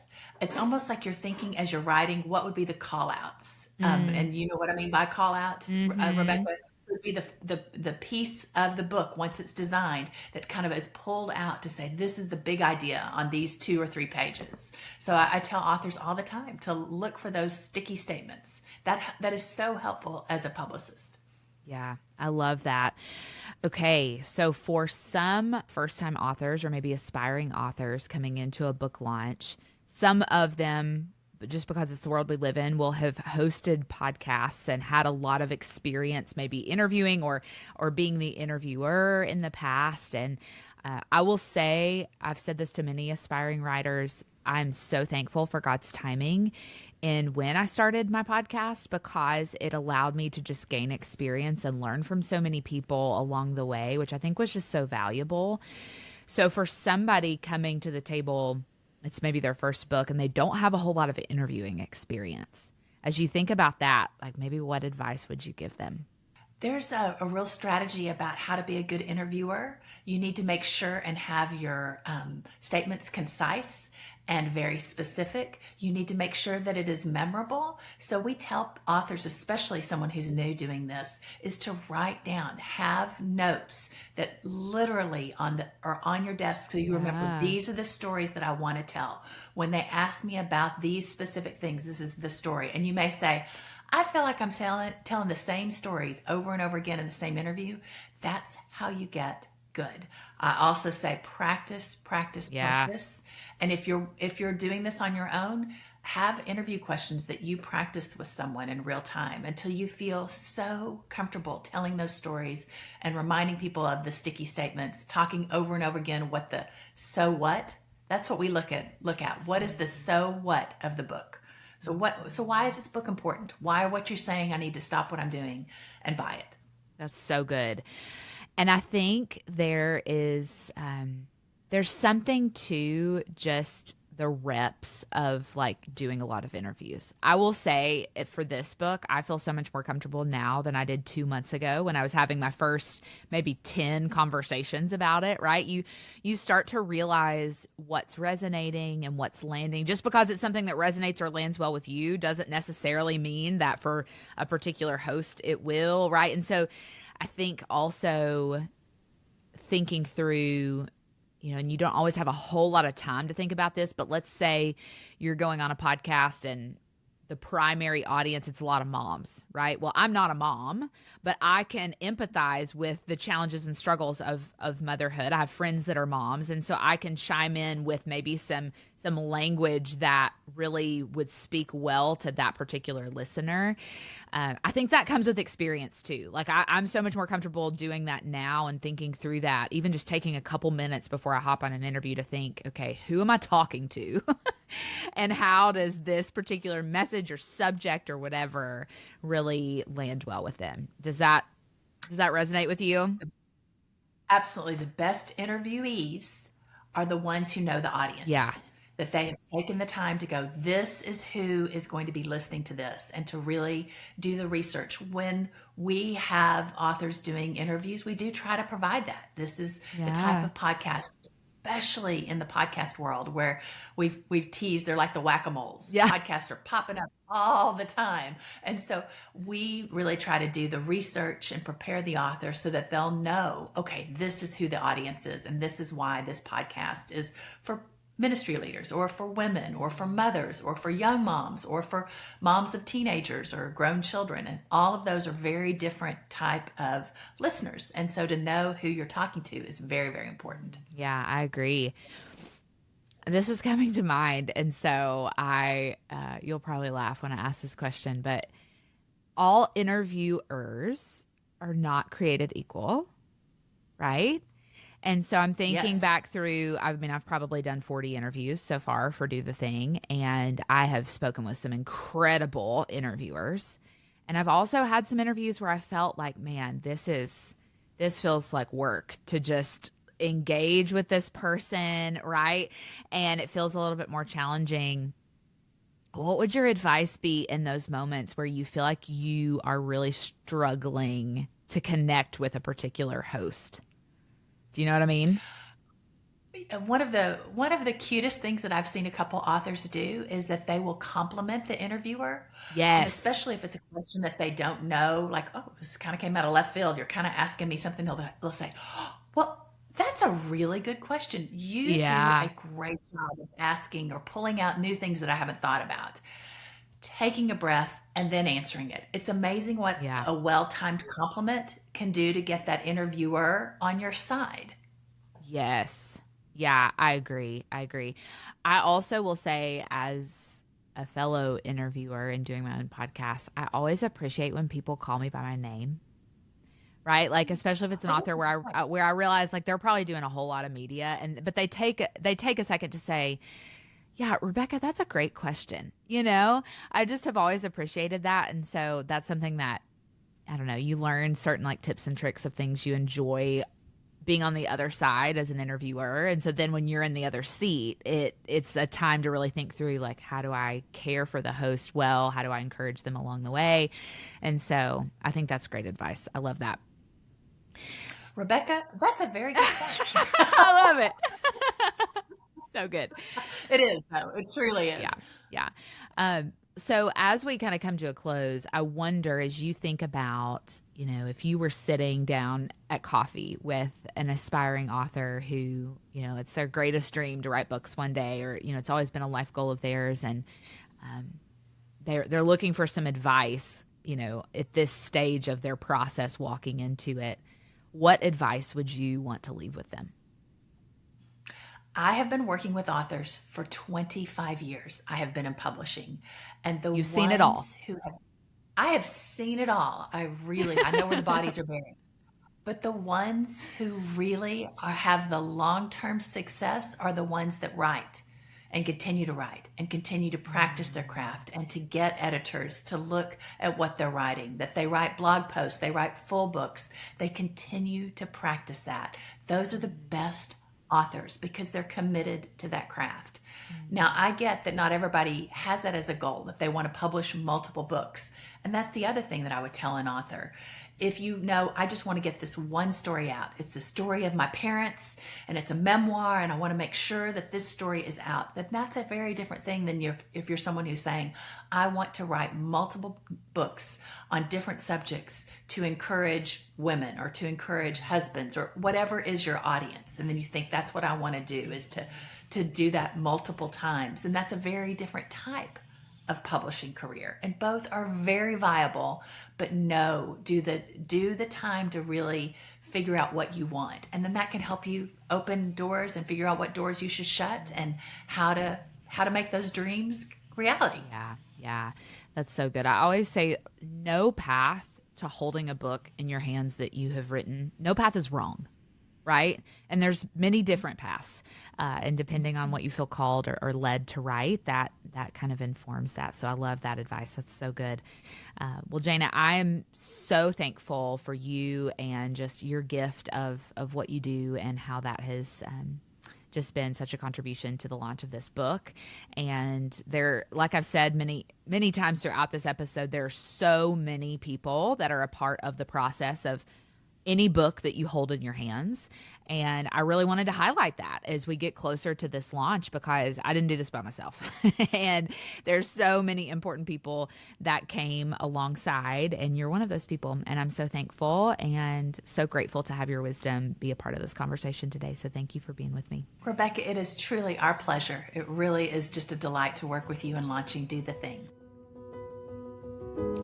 It's almost like you're thinking as you're writing, what would be the call outs? And you know what I mean by call out, Rebecca? Would be the piece of the book once it's designed that kind of is pulled out to say, this is the big idea on these 2 or 3 pages. So I tell authors all the time to look for those sticky statements. That is so helpful as a publicist. Yeah, I love that. Okay, so for some first-time authors or maybe aspiring authors coming into a book launch, some of them, just because it's the world we live in, will have hosted podcasts and had a lot of experience maybe interviewing or being the interviewer in the past. And I will say, I've said this to many aspiring writers, I'm so thankful for God's timing in when I started my podcast, because it allowed me to just gain experience and learn from so many people along the way, which I think was just so valuable. So for somebody coming to the table, it's maybe their first book and they don't have a whole lot of interviewing experience. As you think about that, like maybe what advice would you give them? There's a real strategy about how to be a good interviewer. You need to make sure and have your statements concise and very specific. You need to make sure that it is memorable. So we tell authors, especially someone who's new doing this, is to write down, have notes that literally are on your desk, so you remember these are the stories that I want to tell. When they ask me about these specific things, this is the story. And you may say, I feel like I'm telling the same stories over and over again in the same interview. That's how you get good. I also say practice. And if you're doing this on your own, have interview questions that you practice with someone in real time until you feel so comfortable telling those stories and reminding people of the sticky statements, talking over and over again what the so what. That's what we look at. What is the so what of the book? So why is this book important? Why what you're saying I need to stop what I'm doing and buy it? That's so good. And I think there's something to just the reps of like doing a lot of interviews. I will say for this book, I feel so much more comfortable now than I did 2 months ago when I was having my first maybe 10 conversations about it, right? You start to realize what's resonating and what's landing. Just because it's something that resonates or lands well with you doesn't necessarily mean that for a particular host it will, right? And so I think also thinking through, and you don't always have a whole lot of time to think about this, but let's say you're going on a podcast and the primary audience, it's a lot of moms, right? Well, I'm not a mom, but I can empathize with the challenges and struggles of motherhood. I have friends that are moms, and so I can chime in with maybe some language that really would speak well to that particular listener. I think that comes with experience too. Like I'm so much more comfortable doing that now and thinking through that, even just taking a couple minutes before I hop on an interview to think, okay, who am I talking to? And how does this particular message or subject or whatever really land well with them? Does that resonate with you? Absolutely. The best interviewees are the ones who know the audience. Yeah. That they have taken the time to go, this is who is going to be listening to this, and to really do the research. When we have authors doing interviews, we do try to provide that. This is the type of podcast, especially in the podcast world, where we've teased, they're like the whack-a-moles. Yeah. Podcasts are popping up all the time. And so we really try to do the research and prepare the author so that they'll know, okay, this is who the audience is, and this is why this podcast is for ministry leaders, or for women, or for mothers, or for young moms, or for moms of teenagers or grown children. And all of those are very different type of listeners. And so to know who you're talking to is very, very important. Yeah, I agree. This is coming to mind. And so you'll probably laugh when I ask this question, but all interviewers are not created equal, right? And so I'm thinking back through, I've probably done 40 interviews so far for Do the Thing, and I have spoken with some incredible interviewers. And I've also had some interviews where I felt like, man, this feels like work to just engage with this person, right? And it feels a little bit more challenging. What would your advice be in those moments where you feel like you are really struggling to connect with a particular host? Do you know what I mean? One of the cutest things that I've seen a couple authors do is that they will compliment the interviewer. Yes. And especially if it's a question that they don't know, like, oh, this kind of came out of left field. You're kind of asking me something. They'll say, oh, well, that's a really good question. You do a great job of asking or pulling out new things that I haven't thought about. Taking a breath and then answering it. It's amazing what a well-timed compliment can do to get that interviewer on your side. Yes. Yeah, I agree. I also will say, as a fellow interviewer and doing my own podcast, I always appreciate when people call me by my name, right? Like, especially if it's an author where I realize like they're probably doing a whole lot of media, but they take a second to say, yeah, Rebecca, that's a great question. I just have always appreciated that. And so that's something that, I don't know, you learn certain like tips and tricks of things you enjoy being on the other side as an interviewer. And so then when you're in the other seat, it's a time to really think through, like, how do I care for the host well? How do I encourage them along the way? And so I think that's great advice. I love that. Rebecca, that's a very good point. I love it. So good. It is, though. It truly is. Yeah. So as we kind of come to a close, I wonder, as you think about, if you were sitting down at coffee with an aspiring author who, it's their greatest dream to write books one day, or, it's always been a life goal of theirs, and they're looking for some advice, at this stage of their process walking into it, what advice would you want to leave with them? I have been working with authors for 25 years. I have been in publishing, and you've seen it all. I have seen it all. I know where the bodies are buried. But the ones who really have the long-term success are the ones that write and continue to practice their craft, and to get editors to look at what they're writing, that they write blog posts, they write full books, they continue to practice that. Those are the best authors because they're committed to that craft. Now, I get that not everybody has that as a goal, that they want to publish multiple books. And that's the other thing that I would tell an author. If you know, I just want to get this one story out. It's the story of my parents, and it's a memoir, and I want to make sure that this story is out. That's a very different thing than if you're someone who's saying, I want to write multiple books on different subjects to encourage women or to encourage husbands or whatever is your audience. And then you think that's what I want to do, is to do that multiple times. And that's a very different type of publishing career, and both are very viable, but do the time to really figure out what you want, and then that can help you open doors and figure out what doors you should shut and how to make those dreams reality. Yeah, that's so good. I always say no path to holding a book in your hands that you have written, no path is wrong, right? And there's many different paths, and depending on what you feel called or led to write, that kind of informs that. So I love that advice. That's so good. Well, Jana, I am so thankful for you and just your gift of what you do and how that has just been such a contribution to the launch of this book. And there, like I've said many, many times throughout this episode, there are so many people that are a part of the process of any book that you hold in your hands. And I really wanted to highlight that as we get closer to this launch, because I didn't do this by myself. And there's so many important people that came alongside, and you're one of those people. And I'm so thankful and so grateful to have your wisdom be a part of this conversation today. So thank you for being with me. Rebecca, it is truly our pleasure. It really is just a delight to work with you in launching Do the Thing.